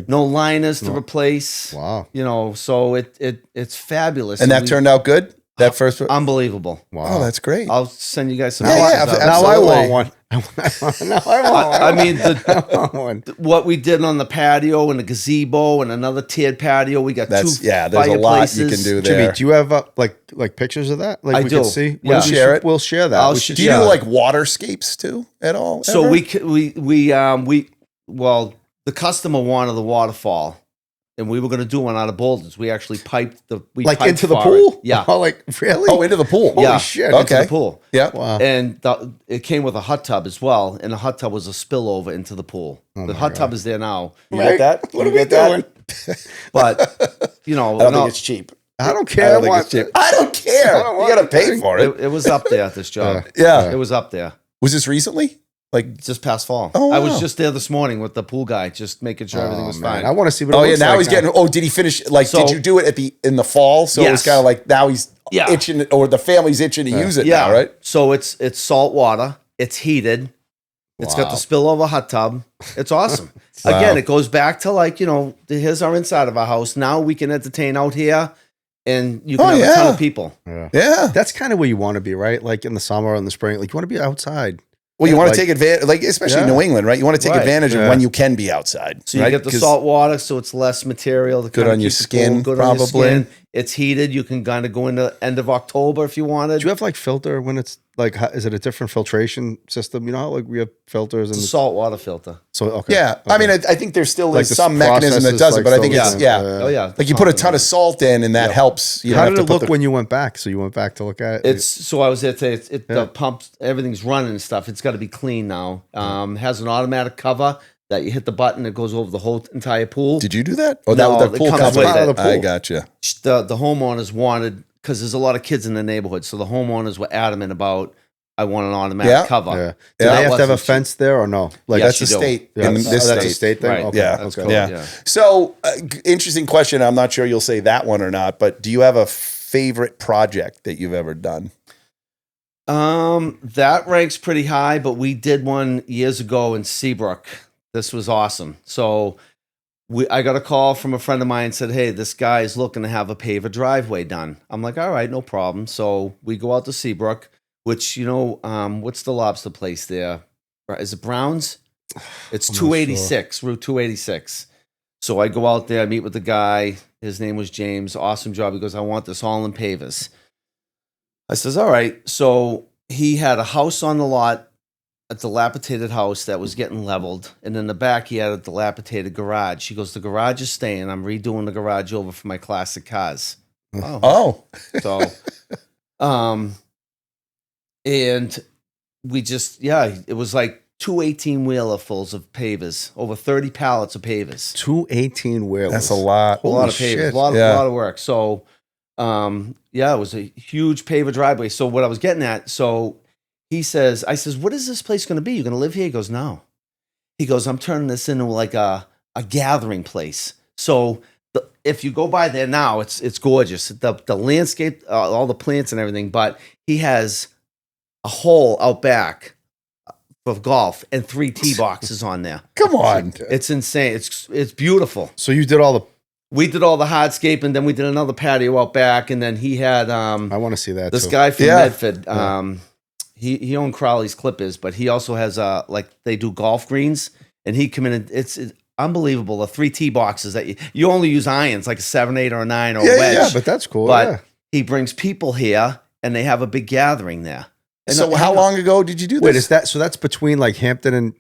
no liners to replace. Wow. So it's fabulous. And that turned out good. That first one? Unbelievable. Wow. Oh, that's great. I'll send you guys some pictures. Now I want one. Now I want one. I mean, what we did on the patio and the gazebo and another tiered patio, we got two there's a lot you can do there. Jimmy, do you have like pictures of that? Like I we do. Can see? Yeah. We'll share that. Do you do like waterscapes too at all? So the customer wanted the waterfall. and we were going to do one out of boulders. We actually piped the into the pool. Yeah. Oh, like really? Oh, into the pool. Holy shit. Into the pool. Yeah. Wow. And it came with a hot tub as well, and the hot tub was a spillover into the pool. The hot tub is there now. You get that? What are we doing? But, you know, I don't think it's cheap. I don't care. I don't care. You got to pay for it. It was up there, this job. Yeah. It was up there. Was this recently? Like just past fall. Oh, I wow. was just there this morning with the pool guy, just making sure everything was fine. I want to see what. Oh it yeah, looks now like he's getting. Oh, did he finish? Like, So- did you do it in the fall? So it was Yes. kind of like now he's Yeah. itching, or the family's itching to use it now, right? So it's salt water. It's heated. It's got the spillover hot tub. It's awesome. Wow. Again, it goes back to like, you know, here's our inside of our house. Now we can entertain out here, and you can have a ton of people. Yeah. That's kind of where you want to be, right? Like in the summer or in the spring, like you want to be outside. Well, you want like- to take advantage, like especially Yeah. New England, right? You want to take Right. advantage of Yeah. when you can be outside. So you right? get the 'Cause- salt water, so it's less material. To Good kinda on your keep it skin, cool, good on your probably. skin. It's heated. You can kind of go into end of October if you wanted. Do you have like filter when it's like? Is it a different filtration system? You know how like we have filters and It's a salt water filter. so okay. Yeah, I mean, I think there still Like is the some mechanism that process does is, it, but I like, think still it's different. Oh yeah. like you put a ton of salt in, and that helps. You don't How have did to it put look the- when you went back? So you went back to look at it. It's so I was there today. The pumps, everything's running and stuff. It's got to be clean now. Has an automatic cover that you hit the button, it goes over the whole entire pool. Did you do that? Oh, No, that the it pool comes comes with with it. it. I gotcha. The homeowners wanted, because there's a lot of kids in the neighborhood, so the homeowners were adamant about, I want an automatic cover. Yeah. Do Yeah. they That have to have a wasn't cheap. fence there or no? Like Yes, That's you a do. state yeah, in that's, this that's state. a state thing. Right. Okay. Yeah. That's okay. cool. Yeah. Yeah. So, interesting question. I'm not sure you'll say that one or not, but do you have a favorite project that you've ever done? That ranks pretty high, but we did one years ago in Seabrook. This was awesome. So I got a call from a friend of mine and said, hey, this guy is looking to have a paver driveway done. I'm like, all right, no problem. So we go out to Seabrook, which, you know, what's the lobster place there? Is it Brown's? It's 286, Route 286. So I go out there, I meet with the guy. His name was James. Awesome job. He goes, I want this all in pavers. I says, all right. So he had a house on the lot, a dilapidated house that was getting leveled. And in the back, he had a dilapidated garage. He goes, the garage is staying. I'm redoing the garage over for my classic cars. Oh, So, and we just, it was like 2 18-wheeler fulls of pavers, over 30 pallets of pavers. 2 18-wheelers. that's a lot. A lot of Holy pavers, shit. a lot Yeah. of work. So, it was a huge paver driveway. So what I was getting at, so I says, what is this place going to be? You going to live here? He goes, no. He goes, I'm turning this into like a gathering place. So if you go by there now, it's gorgeous. The landscape, all the plants and everything, but he has a hole out back of golf and 3 tee boxes on there. Come on. It's insane. It's beautiful. So you did all the. We did all the hardscape, and then we did another patio out back, and then he had I want to see that. this too. guy from Yeah. Medford. He owned Crowley's Clippers, but he also has like they do golf greens, and he come in and it's unbelievable. The 3 tee boxes that you only use irons, like a 7, 8, or a 9 or a wedge. Yeah, but that's cool. But yeah. he brings people here, and they have a big gathering there. And So, how long ago did you do this? Wait, is that so? That's between like Hampton and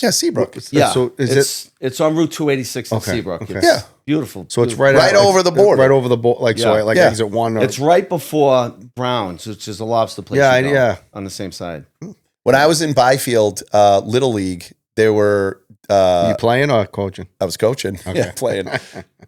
Yeah, Seabrook. Yeah, So is it? it's on Route 286 in Okay, Seabrook. okay. It's Yeah. beautiful. So it's beautiful. right Right out, over the border. Right over the border. Like so, Yeah. like Yeah. exit 1. Or, It's right before Brown's, which is a lobster place. Yeah, you know, yeah. on the same side. When I was in Byfield, Little League, there were. you playing or coaching? I was coaching. Okay. Yeah, playing.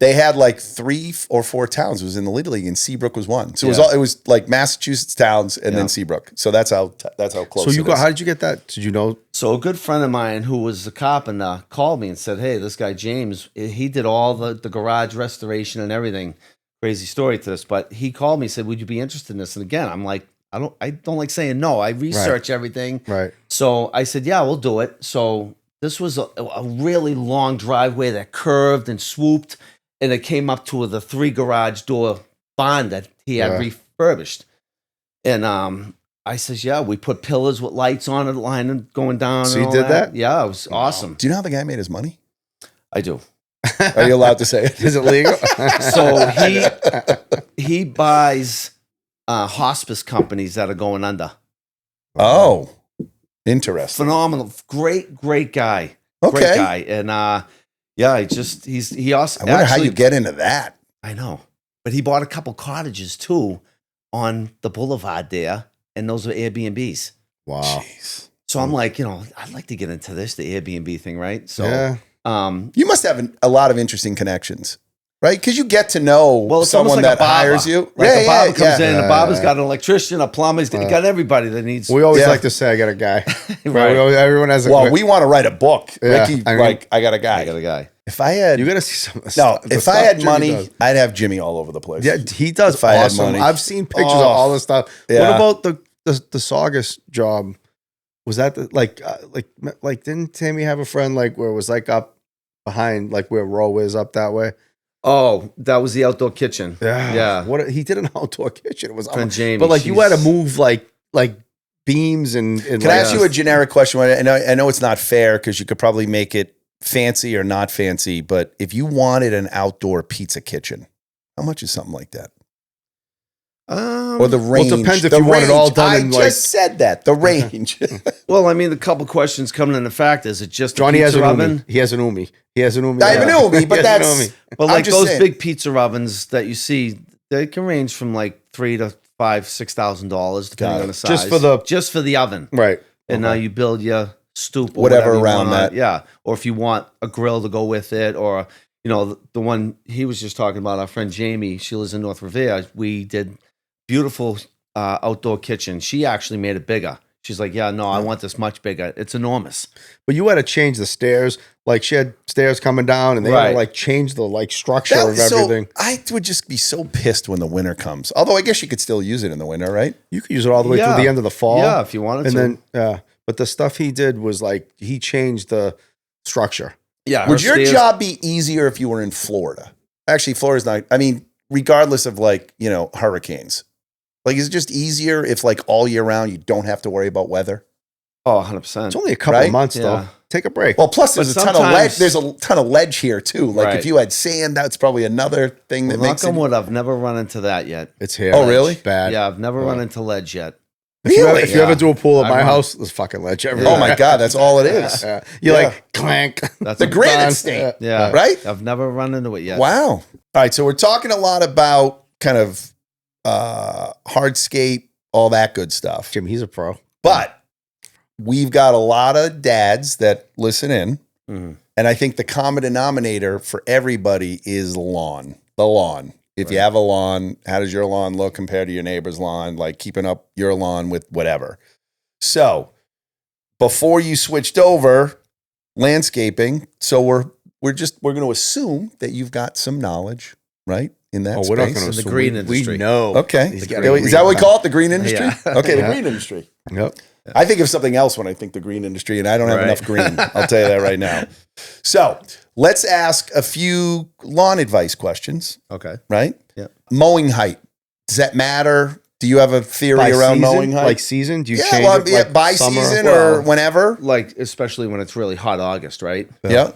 They had like 3 or 4 towns. It was in the Little League, and Seabrook was one. So Yeah. it was like Massachusetts towns and Yeah. then Seabrook. So that's how close. So you it got? is. How did you get that? Did you know? So a good friend of mine who was a carpenter called me and said, hey, this guy James, he did all the garage restoration and everything. Crazy story to this, but he called me and said, would you be interested in this? And again, I'm like, I don't like saying no. I research everything. Right. So I said, yeah, we'll do it. So this was a really long driveway that curved and swooped, and it came up to the 3 garage door barn that he had refurbished. And I says, yeah, we put pillars with lights on it, lining going down. So and you all did that? Yeah, it was awesome. Do you know how the guy made his money? I do. Are you allowed to say it? Is it legal? So he buys hospice companies that are going under. Oh, interesting. Phenomenal, great guy. Okay. Great guy. And Yeah, he also. I wonder how you get into that. I know, but he bought a couple cottages too on the boulevard there, and those were Airbnbs. Wow. Jeez. So I'm like, I'd like to get into this, the Airbnb thing, right? So, you must have a lot of interesting connections, right? Because you get to know someone that hires you. Like a barber comes in, the barber's got an electrician, a plumber, he's got everybody that needs. We always like to say, I got a guy. Right. Everyone has a Well, we want to write a book. Yeah, Ricky, I got a guy. I got a guy. If I had, you got to see some of the no, stuff. The if stuff I had Jimmy money, does. I'd have Jimmy all over the place. Yeah, he does If I had awesome. money. I've seen pictures of all this stuff. Yeah. What about the Saugus job? Was that like didn't Tammy have a friend like where it was like up behind like where Row is up that way? Oh, that was the outdoor kitchen. Yeah. What he did an outdoor kitchen. It was Friend Jamie, but like you had to move like beams and Can I ask you a generic question? I know it's not fair because you could probably make it fancy or not fancy, but if you wanted an outdoor pizza kitchen, how much is something like that? Or the range? Well, it depends if you want it all done in I just said that. The range. Well, I mean, a couple questions coming into fact. Is it just Johnny a has pizza an oven? Umi. He has an Umi. He has an Umi. I have an Umi, but that's... But I'm like just those saying. big pizza ovens that you see, they can range from like $3,000 to $5,000-$6,000 depending on the size. Just for the oven, right. And now you build your stoop or Whatever you around want. that. Yeah, or if you want a grill to go with it, or the one he was just talking about, our friend Jamie. She lives in North Revere. We did beautiful outdoor kitchen. She actually made it bigger. She's like, yeah, no, I want this much bigger. It's enormous. But you had to change the stairs. Like she had stairs coming down, and they had to like change the like structure of everything. So I would just be so pissed when the winter comes. Although I guess you could still use it in the winter, right? You could use it all the way through the end of the fall. Yeah, if you wanted and to. Then but the stuff he did was like he changed the structure. Yeah. Would your job be easier if you were in Florida? Actually, Florida's not. I mean, regardless of like hurricanes. Like, is it just easier if like all year round you don't have to worry about weather? Oh, 100%. It's only a couple of months though. Yeah. Take a break. Well, plus there's But a ton of ledge. sometimes- There's a ton of ledge here too. Like Right. if you had sand, that's probably another thing that makes Knock it. on wood, I've never run into that yet. It's here. Oh, really? It's bad. Yeah, I've never run into ledge yet. If you Really? ever do a pool at I my run. house, there's fucking ledge everywhere. Oh my God, that's all it is. Yeah. You're like clank. That's The a- granite Done. state. Yeah. Right? I've never run into it yet. Wow. All right, so we're talking a lot about kind of hardscape, all that good stuff. Jim, he's a pro. But we've got a lot of dads that listen in. Mhm. And I think the common denominator for everybody is lawn. The lawn. If you have a lawn, how does your lawn look compared to your neighbor's lawn? Like keeping up your lawn with whatever. So before you switched over landscaping, so we're going to assume that you've got some knowledge, right? In that space. We're not going In to the green industry. We know. Okay. He's got Is a green that what we thumb. call it? The green industry? Yeah. Okay, the Yeah. green industry. Yep. I think of something else when I think the green industry, and I don't have Right. enough green. I'll tell you that right now. So let's ask a few lawn advice questions, Okay. right? Yeah. Mowing height. Does that matter? Do you have a theory By around season? mowing height? Like season? Do you yeah, change well, it yeah, like by summer? season Well, or whenever. Like, especially when it's really hot August, right? Yeah.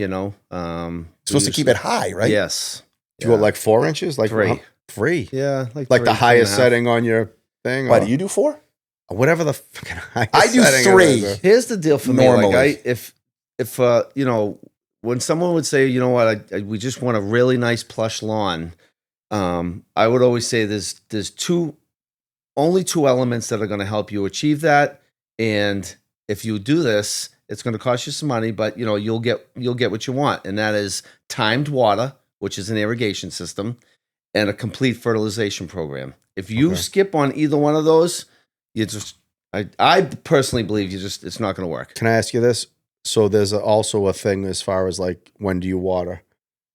Supposed to keep it high, right? Yes. Do you go like 4 inches? Like 3. 3. Yeah. Like three, the highest 3.5. setting on your thing? Why or do you do 4? whatever the fucking highest I do setting 3. is. Here's the deal for me. Normally. Like, if when someone would say, you know what, we just want a really nice plush lawn, I would always say there's only 2 elements that are going to help you achieve that. And if you do this, it's going to cost you some money, but you'll get what you want, and that is timed water, which is an irrigation system, and a complete fertilization program. If you skip on either one of those, I personally believe it's not going to work. Can I ask you this? So there's also a thing as far as like, when do you water?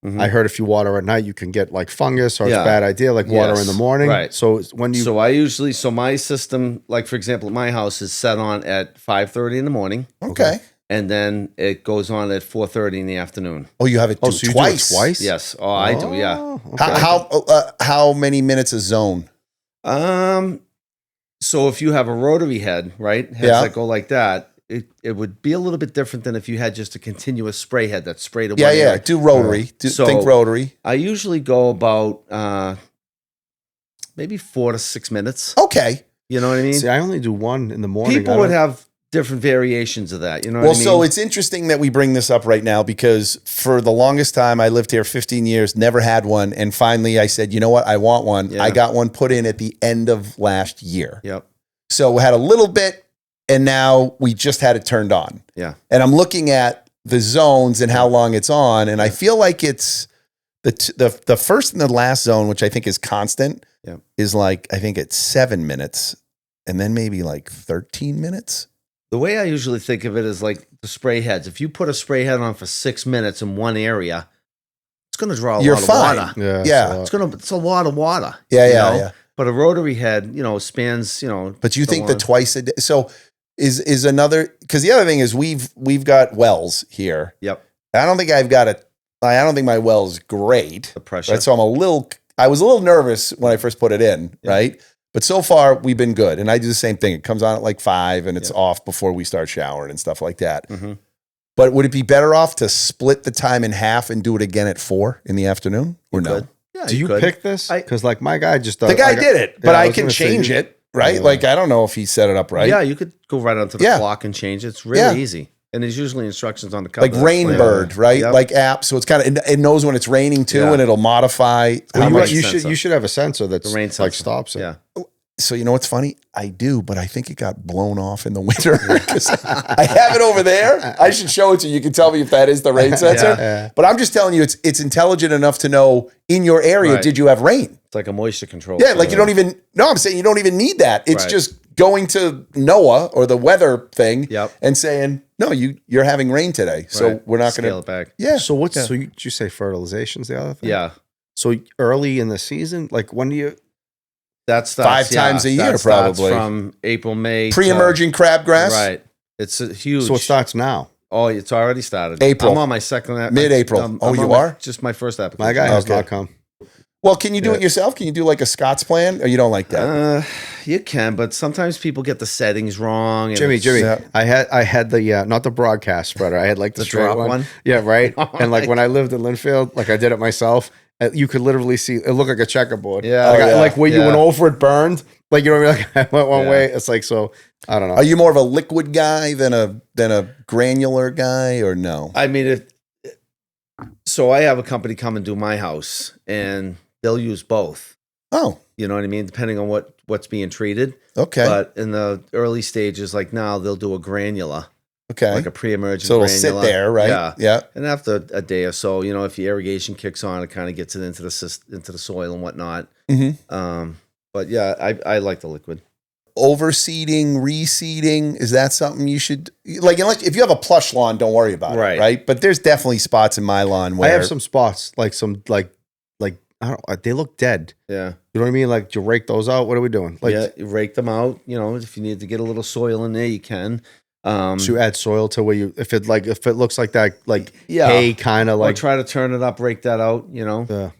Mhm. I heard if you water at night, you can get like fungus, or it's a Yeah. bad idea. Like water in Yes. the morning. Right. So when do you? So my system, like for example, at my house is set on at 5:30 in the morning, Okay. and then it goes on at 4:30 in the afternoon. Oh, you have it do so you twice. do it twice? Yes. Oh, I do. Yeah. Oh, okay. How many minutes a zone? So if you have a rotary head, right, heads Yeah. that go like that, it would be a little bit different than if you had just a continuous spray head that sprayed at Yeah, one yeah. area. Do rotary. So- Think rotary. I usually go about maybe 4 to 6 minutes. Okay. You know what I mean? See, I only do one in the morning. People would have different variations of that. You know Well, what I mean? so it's interesting that we bring this up right now because for the longest time, I lived here 15 years, never had one. And finally I said, you know what? I want one. Yeah. I got one put in at the end of last year. Yep. So we had a little bit and now we just had it turned on. Yeah. And I'm looking at the zones and how long it's on. And I feel like it's the first and the last zone, which I think is constant, is like, I think it's 7 minutes and then maybe like 13 minutes. The way I usually think of it is like the spray heads. If you put a spray head on for 6 minutes in one area, it's going to draw a lot of water. Yeah. It's a lot of water. Yeah. But a rotary head, spans, But you think that twice a day? So is another, because the other thing is we've got wells here. Yep. I don't think I don't think my well's great. The pressure. Right? So I was a little nervous when I first put it in, right? But so far we've been good. And I do the same thing. It comes on at like 5 and it's off before we start showering and stuff like that. Mm-hmm. But would it be better off to split the time in half and do it again at 4 in the afternoon or no? Yeah, do you pick this? Because like my guy just the guy did it, but I can change it, right? Yeah. Like I don't know if he set it up right. Yeah, you could go right onto the clock and change it. It's really easy. And there's usually instructions on the cover. Like Rainbird, right? Yep. Like app. So it's kind of, it knows when it's raining too, and it'll modify. You should have a sensor that's rain like stops it. Yeah. So you know what's funny? I do, but I think it got blown off in the winter because I have it over there. I should show it to you. You can tell me if that is the rain sensor. Yeah. But I'm just telling you, it's intelligent enough to know in your area, did you have rain? It's like a moisture control. Yeah, like you don't even, no, I'm saying you don't even need that. It's just going to NOAA or the weather thing and saying, no, you're having rain today. So we're not going to scale it back. Yeah. So so did you say fertilization's the other thing? Yeah. So early in the season, like when do you? That's 5 times a year, probably from April, May. Pre-emerging crabgrass. Right. It's a huge. So it starts now. Oh, it's already started. April. I'm on my second. Mid-April. You are? Just my first application. My guy has not come. Well, can you do it yourself? Can you do like a Scots plan, or you don't like that? You can, but sometimes people get the settings wrong. And Jimmy, I had the not the broadcast spreader. I had like the drop one. Yeah, right. And like when I lived in Linfield, like I did it myself. You could literally see it looked like a checkerboard. Yeah, like where you went over it burned. Like you know what I mean? Like I went one way. It's like so. I don't know. Are you more of a liquid guy than a granular guy, or no? I mean, so I have a company come and do my house, and they'll use both. Oh, you know what I mean? Depending on what's being treated. Okay. But in the early stages, like now, they'll do a granular. Okay. Like a pre-emergent so it'll granular. sit there, right? Yeah. And after a day or so, if the irrigation kicks on, it kind of gets it into the soil and whatnot. Mm-hmm. But yeah, I like the liquid. Overseeding, reseeding, is that something you should like? Unless if you have a plush lawn, don't worry about it, right? But there's definitely spots in my lawn where I have some spots like I don't. They look dead. Yeah. You know what I mean? Like, do you rake those out? What are we doing? Like, you rake them out. If you need to get a little soil in there, you can. So you add soil to where if it looks like that, like hay kind of like. Or try to turn it up, rake that out. Yeah.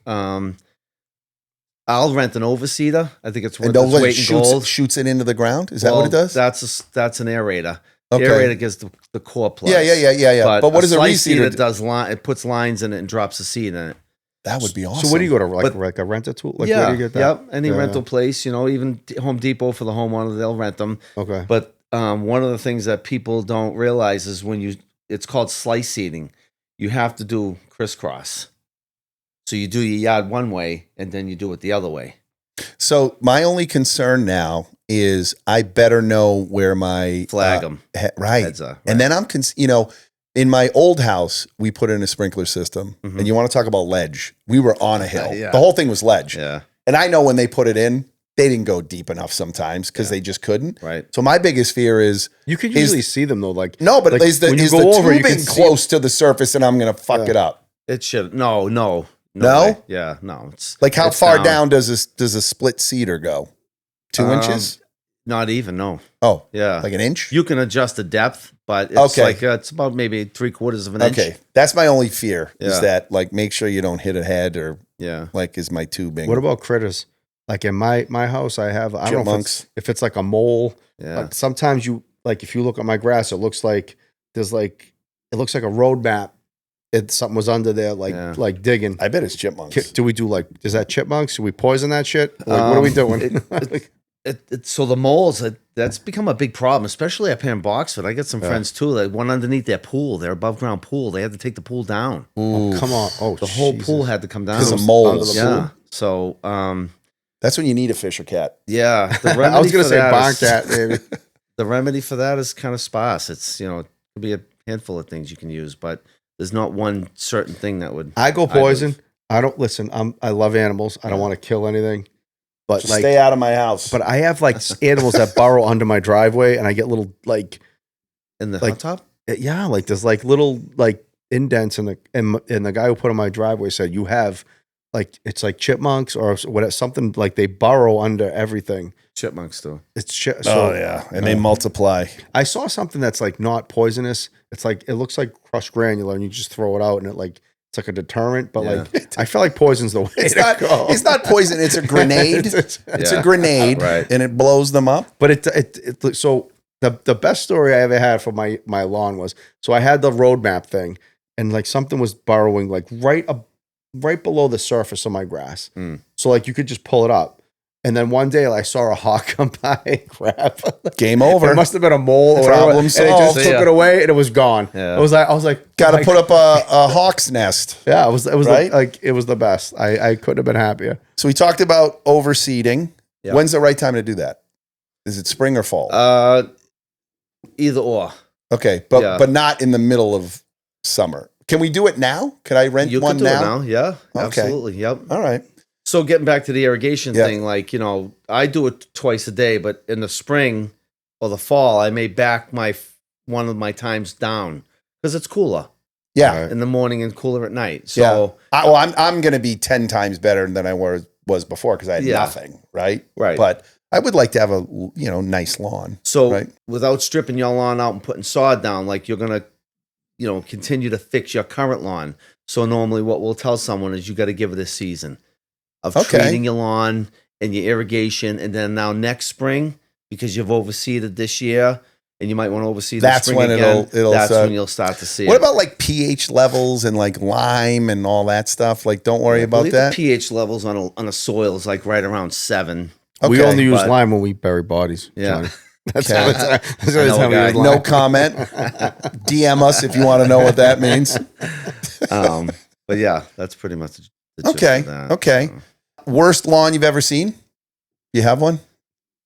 I'll rent an overseeder. I think it's worth its weight in gold. Shoots it into the ground. Is that what it does? That's an aerator. Okay. Aerator gives the core plus. Yeah. But what is a reseeder? It does it puts lines in it and drops the seed in it. That would be awesome. So where do you go to like a rental tool? Like, where do you get that? Yep. Any rental place, even Home Depot for the homeowner, they'll rent them. Okay. But one of the things that people don't realize is it's called slice seeding. You have to do crisscross. So you do your yard one way and then you do it the other way. So my only concern now is I better know where my flag them heads are. Right. And then I'm in my old house, we put in a sprinkler system, and you want to talk about ledge. We were on a hill. The whole thing was ledge. Yeah. And I know when they put it in, they didn't go deep enough sometimes because they just couldn't. Right. So my biggest fear is you could usually see them though. Like no, but like is the tubing close to the surface, and I'm gonna fuck it up? It should no. No? Yeah, no. It's like how far down does a split seeder go? 2 inches? Not even, no. Oh, yeah. Like an inch? You can adjust the depth, but it's it's about maybe 3/4 of an inch. Okay. That's my only fear is that like make sure you don't hit a head or like is my tubing. What about critters? Like in my house, I don't know if it's like a mole. Yeah. Like sometimes if you look at my grass, it looks like it looks like a road map. Something was under there, like digging. I bet it's chipmunks. Do we do is that chipmunks? Do we poison that shit? Like, what are we doing? So the moles, that's become a big problem, especially up here in Boxford. I got some friends too. Like one underneath their pool, their above ground pool. They had to take the pool down. Oh, come on! Oh, the whole pool had to come down because of moles. Yeah. So that's when you need a Fisher cat. Yeah, the I was going to say barn cat, maybe. The remedy for that is kind of sparse. It's it could be a handful of things you can use, but there's not one certain thing that would. I go poison. I don't listen. I love animals. I don't want to kill anything. But just stay out of my house. But I have like animals that burrow under my driveway, and I get little like in the hot tub. Yeah, like there's like little like indents in the and the guy who put on my driveway said you have like it's like chipmunks or what something like they burrow under everything. Chipmunks do. And they multiply. I saw something that's like not poisonous. It's like it looks like crushed granular, and you just throw it out, and it's like a deterrent, but like I feel like poison's the way to go. It's not poison. It's a grenade. It's a grenade, right. And it blows them up. But so the best story I ever had for my lawn was, so I had the roadmap thing, and like something was burrowing like right below the surface of my grass. So like you could just pull it up. And then one day I saw a hawk come by and grab. Game over. It must have been a mole or problem solved. And it just took it away and it was gone. Yeah. I was like, got to put up a hawk's nest. Yeah, it was right? it was the best. I couldn't have been happier. So we talked about overseeding. Yep. When's the right time to do that? Is it spring or fall? Either or. Okay, but not in the middle of summer. Can we do it now? Can I rent one now? Yeah, okay. absolutely. Yep. All right. So getting back to the irrigation thing, like, I do it twice a day, but in the spring or the fall, I may back one of my times down because it's cooler. Yeah. In the morning and cooler at night. So I'm going to be 10 times better than I was before because I had nothing, right? Right. But I would like to have a nice lawn. So without stripping your lawn out and putting sod down, like you're going to, continue to fix your current lawn. So normally what we'll tell someone is you got to give it a season of treating your lawn and your irrigation. And then now next spring, because you've overseeded this year and you might want to overseed the spring when again, that's when you'll start to see it. What about like pH levels and like lime and all that stuff? Like, don't worry about that. The pH levels on a soil is like right around 7. Okay, we only use lime when we bury bodies. Yeah. Johnny. That's the only time we use lime. No comment. DM us if you want to know what that means. But yeah, that's pretty much the gist okay. of that. Okay. Worst lawn you've ever seen? You have one?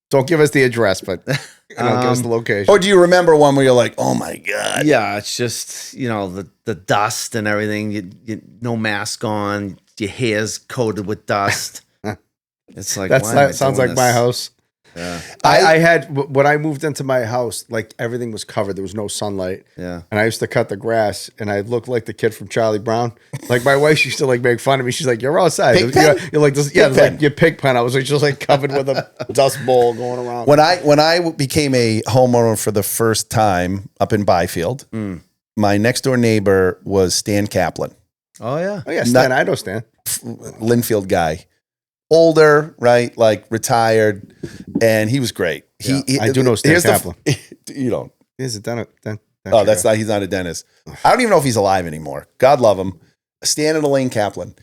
Don't give us the address, but give us the location. Or do you remember one where you're like, oh my God? Yeah, it's just, the dust and everything. You no mask on, your hair's coated with dust. It's like, that sounds like my house. Yeah. I had, when I moved into my house, like everything was covered. There was no sunlight. Yeah. And I used to cut the grass and I looked like the kid from Charlie Brown. Like my wife used to like make fun of me. She's like, you're outside. You're like this. Yeah, like your pig pen. I was like, just like covered with a dust bowl going around. When I became a homeowner for the first time up in Byfield, my next door neighbor was Stan Kaplan. Oh yeah. Oh yeah, Stan. I know Stan. Linfield guy. Older, right? Like retired, and he was great. I do know Stan Kaplan. You don't. He's a dentist. That's not. He's not a dentist. I don't even know if he's alive anymore. God love him. Stan and Elaine Kaplan,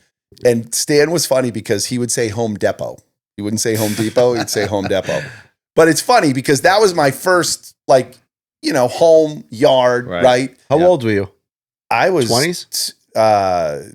and Stan was funny because he would say Home Depot. He wouldn't say Home Depot. He'd say Home Depot. But it's funny because that was my first home yard. Right? How old were you? I was 20s.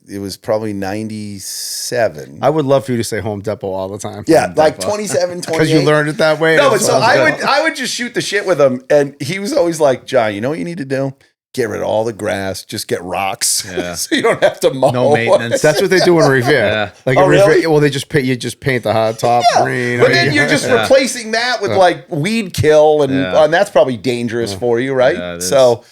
It was probably 97. I would love for you to say Home Depot all the time. Yeah, like 27, 28. Because you learned it that way. No, but so I would just shoot the shit with him, and he was always like, John, you know what you need to do? Get rid of all the grass, just get rocks, so you don't have to mow. No maintenance. That's what they do in Revere. Yeah. Like really? Well, they just paint the hard top green. But then you're just replacing that with like weed kill, and that's probably dangerous for you, right? Yeah, so.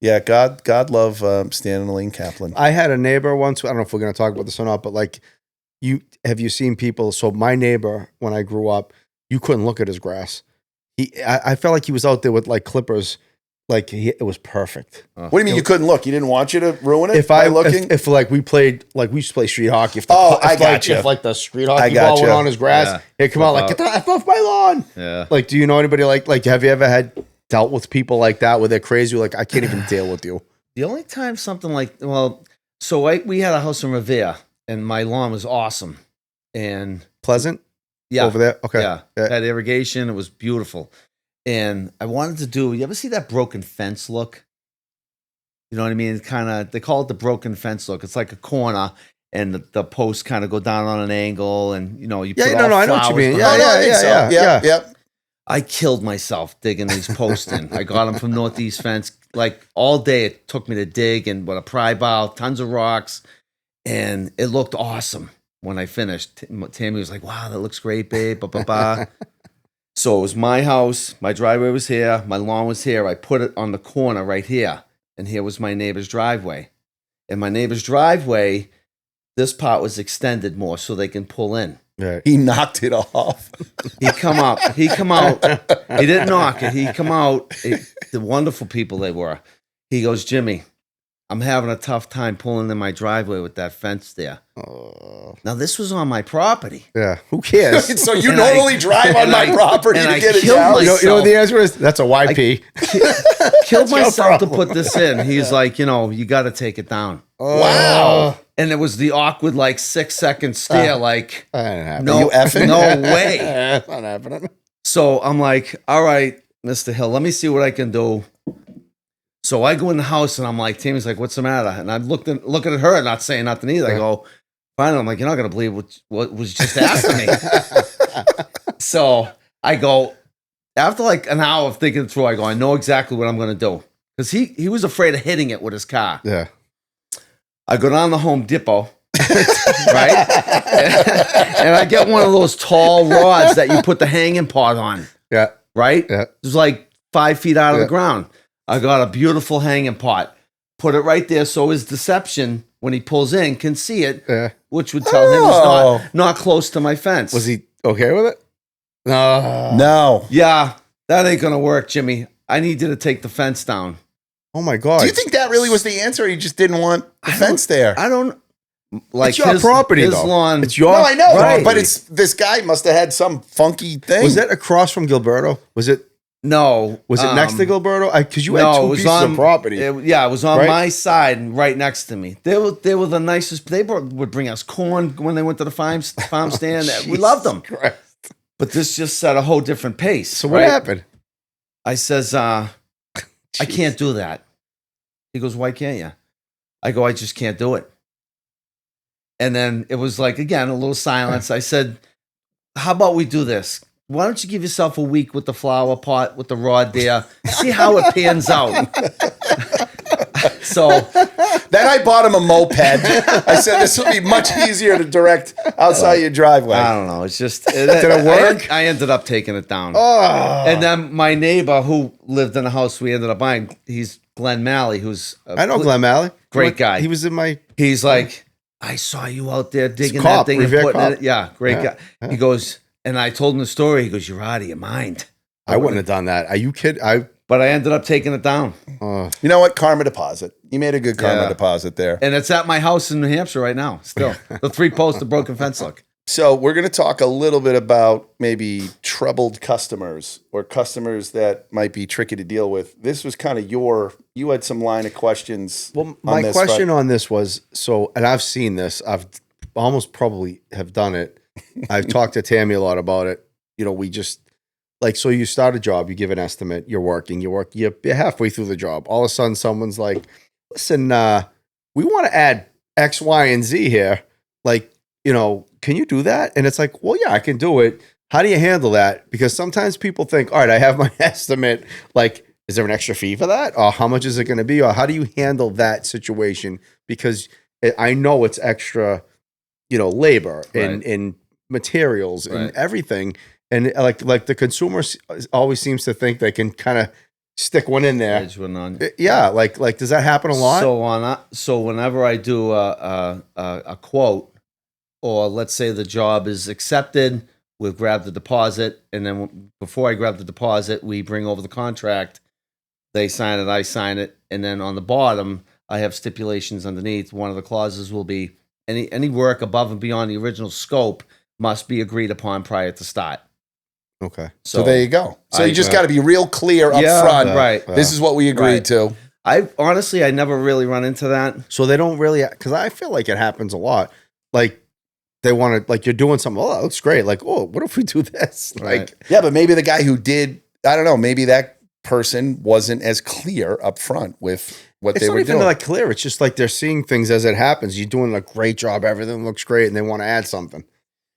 Yeah, God love Stan and Elaine Kaplan. I had a neighbor once. I don't know if we're going to talk about this or not, but like, have you seen people? So my neighbor, when I grew up, you couldn't look at his grass. I felt like he was out there with like clippers. Like it was perfect. What do you mean you couldn't look? He didn't want you to ruin it if like we played, like we used to play street hockey. If I got you. If like the street hockey ball went on his grass, he'd come out like, get the F off my lawn. Yeah. Like, do you know anybody like, have you ever dealt with people like that where they're crazy? Like, I can't even deal with you. The only time something we had a house in Revere and my lawn was awesome and pleasant. over there? Okay. Yeah. Had irrigation. It was beautiful. And I wanted to do, you ever see that broken fence look? You know what I mean? It's kind of, they call it the broken fence look. It's like a corner and the posts kind of go down on an angle and, you know, you put I know what you mean. Yeah. I killed myself digging these posts in. I got them from Northeast Fence. Like all day it took me to dig and with a pry bow, tons of rocks. And it looked awesome when I finished. Tammy was like, wow, that looks great, babe. So it was my house. My driveway was here. My lawn was here. I put it on the corner right here. And here was my neighbor's driveway. And my neighbor's driveway, this part was extended more so they can pull in. Right. He knocked it off. He come out. He didn't knock it. He come out. The wonderful people they were. He goes, Jimmy, I'm having a tough time pulling in my driveway with that fence there. Oh. Now, this was on my property. Yeah. Who cares? So you normally drive on my property to get it down. You know what the answer is? That's a YP. Killed myself to put this in. He's like, you know, you got to take it down. Oh. Wow. And it was the awkward, like 6-second stare, like, no, you effing? No way. That's not happening. So I'm like, all right, Mr. Hill, let me see what I can do. So I go in the house and I'm like, Tammy's like, what's the matter? And I'm looking at her, not saying nothing either. I go, finally, I'm like, you're not going to believe what was just asked of me. So I go, after like an hour of thinking through, I go, I know exactly what I'm going to do. Because he was afraid of hitting it with his car. Yeah. I go down the Home Depot, right? And I get one of those tall rods that you put the hanging part on. Yeah. Right? Yeah. It's like 5 feet out of the ground. I got a beautiful hanging pot. Put it right there so his deception, when he pulls in, can see it, which would tell him it's not close to my fence. Was he okay with it? No. Yeah, that ain't going to work, Jimmy. I need you to take the fence down. Oh, my God. Do you think that really was the answer, or you just didn't want the fence there? I don't... Like it's your property, his though. Lawn. It's your... No, I know, right. but it's this guy must have had some funky thing. Was that across from Gilberto? Was it... No. Was it next to Gilberto? Because you had two pieces of property. It was on my side and right next to me. They were the nicest. They would bring us corn when they went to the farm stand. We loved them. Christ. But this just set a whole different pace. So what happened? I says, I can't do that. He goes, why can't you? I go, I just can't do it. And then it was like, again, a little silence. I said, how about we do this? Why don't you give yourself a week with the flower pot, with the rod there, see how it pans out. So then I bought him a moped. I said, this will be much easier to direct outside your driveway. I don't know. It's just, did it work? I ended up taking it down. Oh. And then my neighbor who lived in the house we ended up buying, he's Glenn Malley, who's I know Glenn Malley. Great guy. He was in my... He's like, I saw you out there digging that thing and putting it. Yeah, great guy. Yeah. He goes... And I told him the story. He goes, you're out of your mind. I wouldn't have done that. Are you kidding? But I ended up taking it down. You know what? Karma deposit. You made a good karma deposit there. And it's at my house in New Hampshire right now, still. The 3 posts, the broken fence look. So we're going to talk a little bit about maybe troubled customers or customers that might be tricky to deal with. This was kind of you had some line of questions. Well, my question on this was, and I've seen this. I've almost probably have done it. I've talked to Tammy a lot about it. You know, we just so you start a job, you give an estimate, you're working, you're halfway through the job. All of a sudden someone's like, listen, we want to add X, Y, and Z here. Like, you know, can you do that? And it's like, well, yeah, I can do it. How do you handle that? Because sometimes people think, all right, I have my estimate. Like, is there an extra fee for that? Or how much is it going to be? Or how do you handle that situation? Because I know it's extra, labor and materials and everything. And like the consumer always seems to think they can kind of stick one in there. Yeah. Like, does that happen a lot? So whenever I do a quote, or let's say the job is accepted, we'll grab the deposit. And then before I grab the deposit, we bring over the contract. They sign it, I sign it. And then on the bottom, I have stipulations underneath. One of the clauses will be any work above and beyond the original scope must be agreed upon prior to start. Okay. So there you go. So you just got to be real clear up front. Right. This is what we agreed to. I never really run into that. So they don't really, because I feel like it happens a lot. Like, they want to, like, you're doing something. Oh, that looks great. Like, oh, what if we do this? Right. Like, Yeah, but maybe the guy who did, I don't know, maybe that person wasn't as clear up front with what it's they not were even doing. like clear. It's just like they're seeing things as it happens. You're doing a great job. Everything looks great, and they want to add something.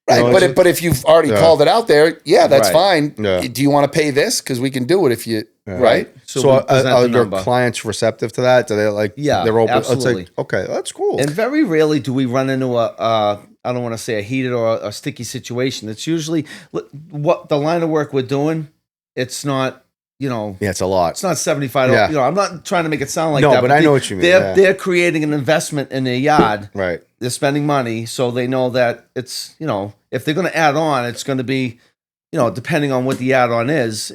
Right, You know, but it's but if you've already called it out there, yeah, that's Right. fine. Yeah. Do you want to pay this? Because we can do it if you right. So, we'll present are the your number. clients receptive to that? Do they like? Yeah, they're open. absolutely. It's like, okay, that's cool. And very rarely do we run into a I don't want to say a heated or a sticky situation. It's usually what the line of work we're doing. It's not, yeah, it's a lot. it's not $75. Yeah. I'm not trying to make it sound like No, that. but I know what you mean, yeah. They're creating an investment in their yard. Right. They're spending money, so they know that it's, if they're going to add on, it's going to be, depending on what the add-on is,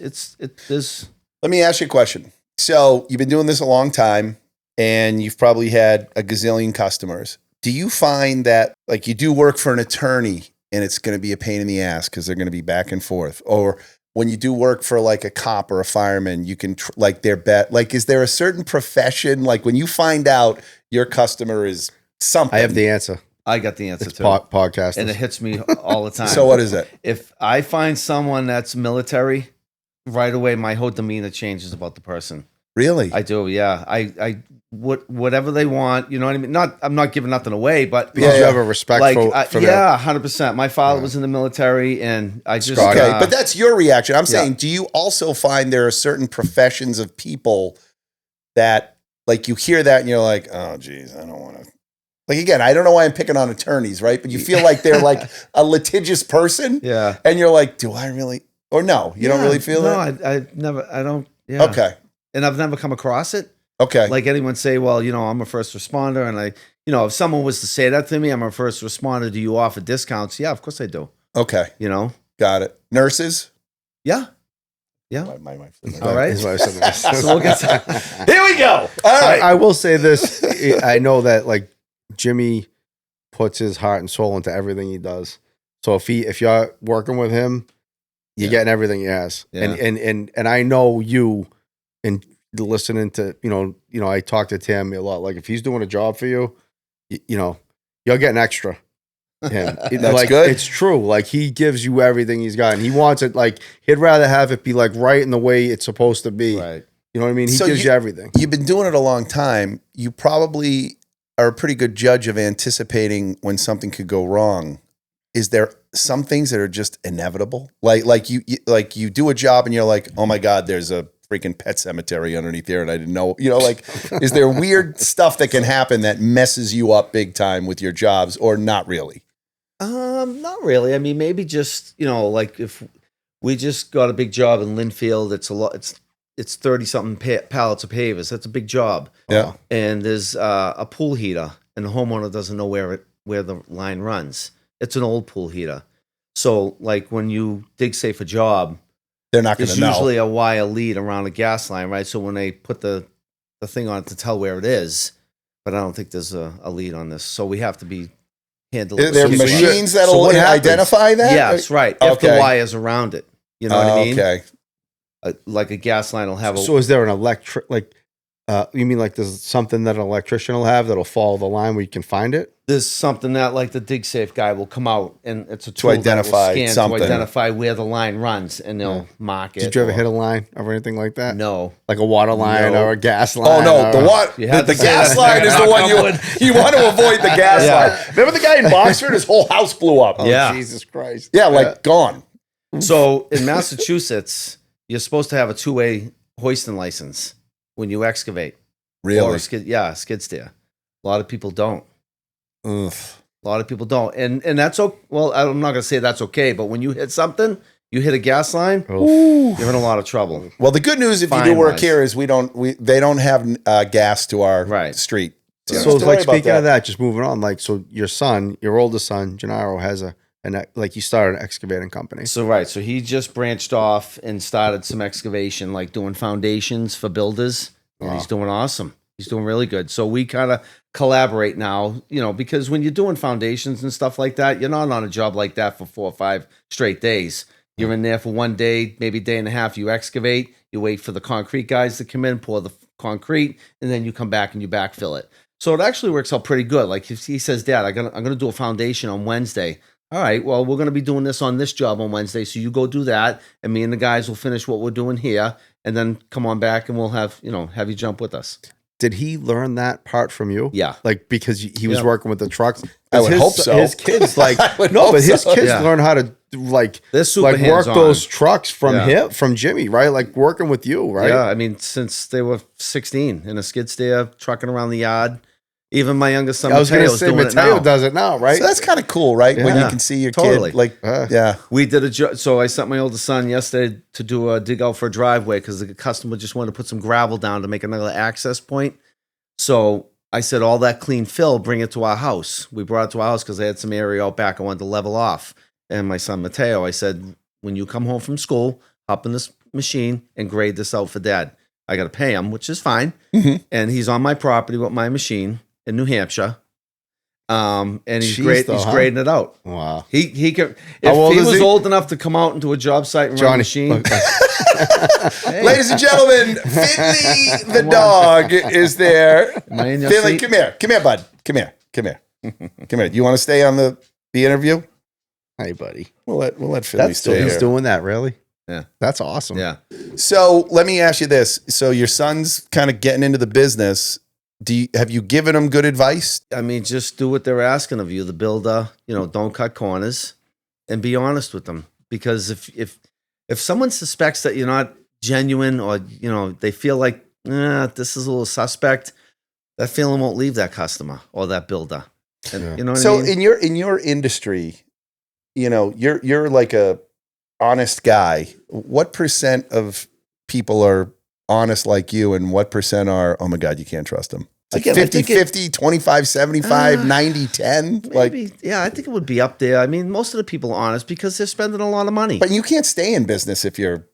there's. Let me ask you a question. So you've been doing this a long time, and you've probably had a gazillion customers. Do you find that, like, you do work for an attorney and it's going to be a pain in the ass because they're going to be back and forth? Or when you do work for like a cop or a fireman, you can is there a certain profession, like when you find out your customer is something? I have the answer. I got the answer It's too. podcast. And it hits me all the time. So what is it? If I find someone that's military, right away my whole demeanor changes about the person. Really? I do, yeah. I whatever they want, you know what I mean? I'm not giving nothing away, but Because you have a respect for yeah, 100%. My father was in the military, and I just okay, but that's your reaction. I'm saying, do you also find there are certain professions of people that, like, you hear that and you're like, oh, geez, I don't want to. Like, again, I don't know why I'm picking on attorneys, right? But you feel like they're like a litigious person, yeah. and you're like, do I really? Or no, you don't really feel that? No, I don't. Yeah. Okay. And I've never come across it. Okay. Like anyone say, well, I'm a first responder, and if someone was to say that to me, I'm a first responder. Do you offer discounts? Yeah, of course I do. Okay. Got it. Nurses? Yeah. Yeah. All right. So we'll get Here we go. All right. I will say this. I know that, like, Jimmy puts his heart and soul into everything he does. So if you're working with him, you're getting everything he has. Yeah. And I know you, and listening to, I talk to Tim a lot. Like, if he's doing a job for you, you're getting extra. Him. That's good. It's true. Like, he gives you everything he's got, and he wants it. Like, he'd rather have it be like right in the way it's supposed to be. Right. You know what I mean? He gives you everything. You've been doing it a long time. You probably are a pretty good judge of anticipating when something could go wrong. Is there some things that are just inevitable? Like you do a job and you're like, oh my God, there's a freaking pet cemetery underneath there, and I didn't know. Is there weird stuff that can happen that messes you up big time with your jobs, or not really? Not really. I mean, maybe just, like if we just got a big job in Linfield, it's a lot. It's 30 something pallets of pavers. That's a big job. Yeah. And there's a pool heater, and the homeowner doesn't know where the line runs. It's an old pool heater. So, like, when you dig safe a job, they're not going to know. There's usually a wire lead around a gas line, right? So when they put the thing on it to tell where it is, but I don't think there's a lead on this. So we have to be handling. Are there machines that'll identify that? Yes, right. If the wire's around it. You know what I mean? Okay. Like a gas line will have a... So is there an you mean like there's something that an electrician will have that'll follow the line where you can find it? There's something that, like, the dig safe guy will come out, and it's a tool to identify that will scan something. to identify where the line runs, and they'll mark it. Did you ever hit a line or anything like that? No. Like a water line or a gas line? Oh no, the gas line is the one you want to avoid the gas line. Remember the guy in Boxford? His whole house blew up. Oh, yeah. Jesus Christ. Yeah, gone. So in Massachusetts, you're supposed to have a 2-way hoisting license when you excavate. Really? Or skid steer. A lot of people don't. Oof. A lot of people don't. And that's okay. Well, I'm not going to say that's okay, but when you hit something, you hit a gas line, you're in a lot of trouble. Well, the good news if you do work here is they don't have gas to our street. So it's like, speaking of that, just moving on, like, so your oldest son, Gennaro, has he started an excavating company. So he just branched off and started some excavation, like doing foundations for builders. And he's doing awesome. He's doing really good. So we kind of collaborate now, because when you're doing foundations and stuff like that, you're not on a job like that for 4 or 5 straight days. You're in there for 1 day, maybe a day and a half. You excavate, you wait for the concrete guys to come in, pour the concrete, and then you come back and you backfill it. So it actually works out pretty good. Like if he says, Dad, I'm gonna do a foundation on Wednesday. All right, well, we're gonna be doing this on this job on Wednesday. So you go do that, and me and the guys will finish what we're doing here, and then come on back and we'll have you jump with us. Did he learn that part from you? Yeah. Like because he was working with the trucks. I would hope so. His kids his kids learn how to They're super work hands-on. those trucks from Jimmy, right? Like working with you, right? Yeah, I mean, since they were 16 in a skid steer, trucking around the yard. Even my youngest son, Mateo's doing it now. Mateo does it now, right? So that's kind of cool, right? When you can see your kid. Like, We did so I sent my oldest son yesterday to do a dig out for a driveway because the customer just wanted to put some gravel down to make another access point. So I said, all that clean fill, bring it to our house. We brought it to our house because I had some area out back I wanted to level off. And my son, Mateo, I said, when you come home from school, hop in this machine and grade this out for Dad. I got to pay him, which is fine. Mm-hmm. And he's on my property with my machine in New Hampshire. And he's grading it out. Wow. He can, if he was old enough to come out into a job site and run a machine. Hey. Ladies and gentlemen, Finley the dog is there. Am I in your Finley, seat? come here, bud. Come here. Come here. You want to stay on the interview? Hey, buddy. We'll let Finley stay He's here. doing that, really? Yeah. That's awesome. Yeah. So let me ask you this. So your son's kind of getting into the business. Have you given him good advice? I mean, just do what they're asking of you. The builder, don't cut corners and be honest with them. Because if someone suspects that you're not genuine or, they feel like, this is a little suspect, that feeling won't leave that customer or that builder. And, You know what I mean? So in your industry, you're like a honest guy. What % of people are honest like you, and what % are, oh my God, you can't trust them? Like Again, 50-50, 25-75, 90-10? Maybe, I think it would be up there. I mean, most of the people are honest because they're spending a lot of money. But you can't stay in business if you're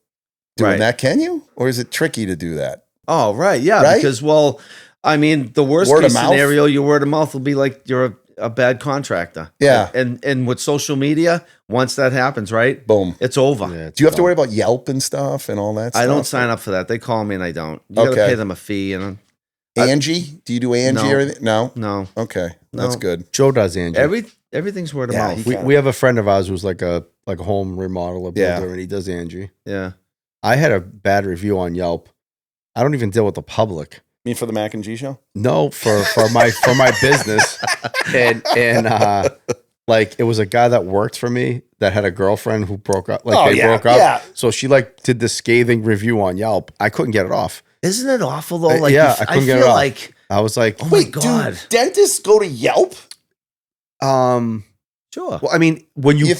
doing that, can you? Or is it tricky to do that? Oh, right. Yeah. Right? Because, the worst case scenario, your word of mouth will be like you're a bad contractor. Yeah. And with social media, once that happens, right? Boom. It's over. Yeah, Do you have to worry about Yelp and stuff and all that stuff? I don't sign up for that. They call me and I don't. You got to pay them a fee. And Angie? Do you do Angie or anything? No? No. Okay. That's good. Joe does Angie. Everything's word of mouth. We have a friend of ours who's like a home remodeler builder, and he does Angie. Yeah. I had a bad review on Yelp. I don't even deal with the public. You mean for the Mack G Show? No, for my business, and it was a guy that worked for me that had a girlfriend who broke up. Broke up. Yeah. So she did this scathing review on Yelp. I couldn't get it off. Isn't it awful though? I couldn't get it off. I was like, oh my God. Do dentists go to Yelp? Sure. Well, I mean, when you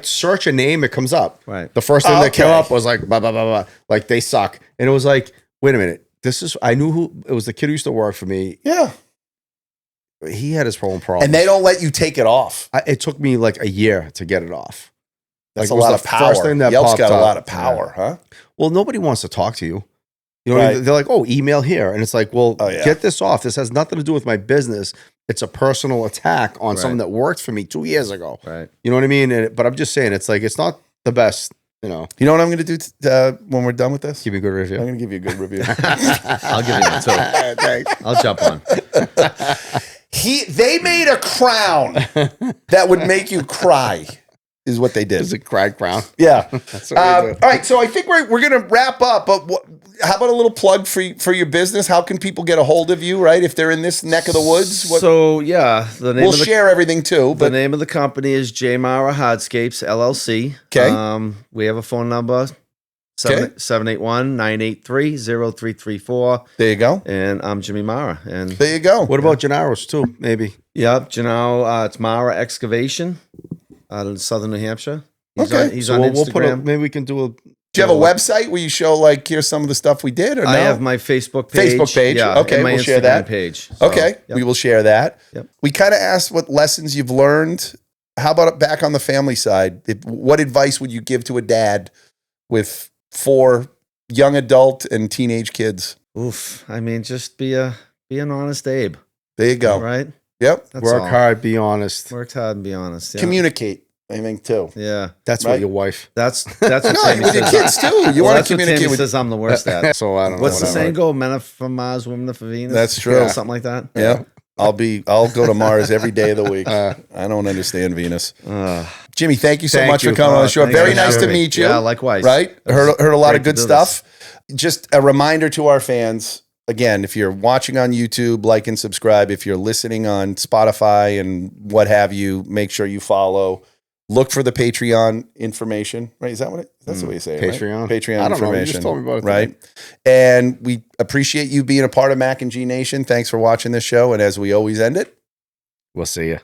search a name, it comes up. Right. The first thing that came up was like blah blah blah blah. Like they suck, and it was like, wait a minute. I knew who it was. The kid who used to work for me. Yeah. He had his own problem. And they don't let you take it off. It took me like a year to get it off. That's a lot of power. Yelp's got a lot of power, huh? Well, nobody wants to talk to you. They're like, oh, email here. And it's like, well, get this off. This has nothing to do with my business. It's a personal attack on someone that worked for me 2 years ago. Right. You know what I mean? But I'm just saying, it's like, it's not the best. You know what I'm going to do when we're done with this? Give me a good review. I'm going to give you a good review. I'll give you one too. Thanks. I'll jump on. They made a crown that would make you cry, is what they did. It's a crown. Yeah. That's what we do. All right. So I think we're going to wrap up. But how about a little plug for your business? How can people get a hold of you, right? If they're in this neck of the woods? We'll share everything too. But the name of the company is JMarra Hardscapes, LLC. Okay. We have a phone number, 781-983-0334. There you go. And I'm Jimmy Marra. And there you go. What about Gennaro's too? Maybe. Yep. Gennaro, it's Marra Excavating out in southern New Hampshire. He's on We'll Instagram. maybe we can do a. Do you have a website where you show here's some of the stuff we did, or no? I have my Facebook page. Yeah, okay, and my we'll Instagram share that. page. So, okay, we will share that. Yep. We kind of asked what lessons you've learned. How about back on the family side? What advice would you give to a dad with 4 young adult and teenage kids? Oof. I mean, just be an honest Abe. There you go. Right? Yep. Work hard, be honest. Work hard and be honest. Yeah. Communicate. I think too. Yeah. That's Right. what your wife. That's what No, Tammy with your says. kids too. You Well, want that's to what communicate Tammy with. says I'm the worst at. So I don't know. What's the whatever. saying go? Men are for Mars, women are for Venus. That's true. Or something like that. Yeah. I'll go to Mars every day of the week. I don't understand Venus. Jimmy, thank you so Thank much you. for coming on the show. Thanks Very for nice to having me. meet you. Yeah, likewise. Right? Heard a lot of great good to do stuff. Just a reminder to our fans. Again, if you're watching on YouTube, like and subscribe. If you're listening on Spotify and what have you, make sure you follow. Look for the Patreon information, right? Is that what that's the way you say it, Patreon? right? Patreon I don't know. You information. just told me about it right? And we appreciate you being a part of Mack and G Nation. Thanks for watching this show. And as we always end it, We'll see you.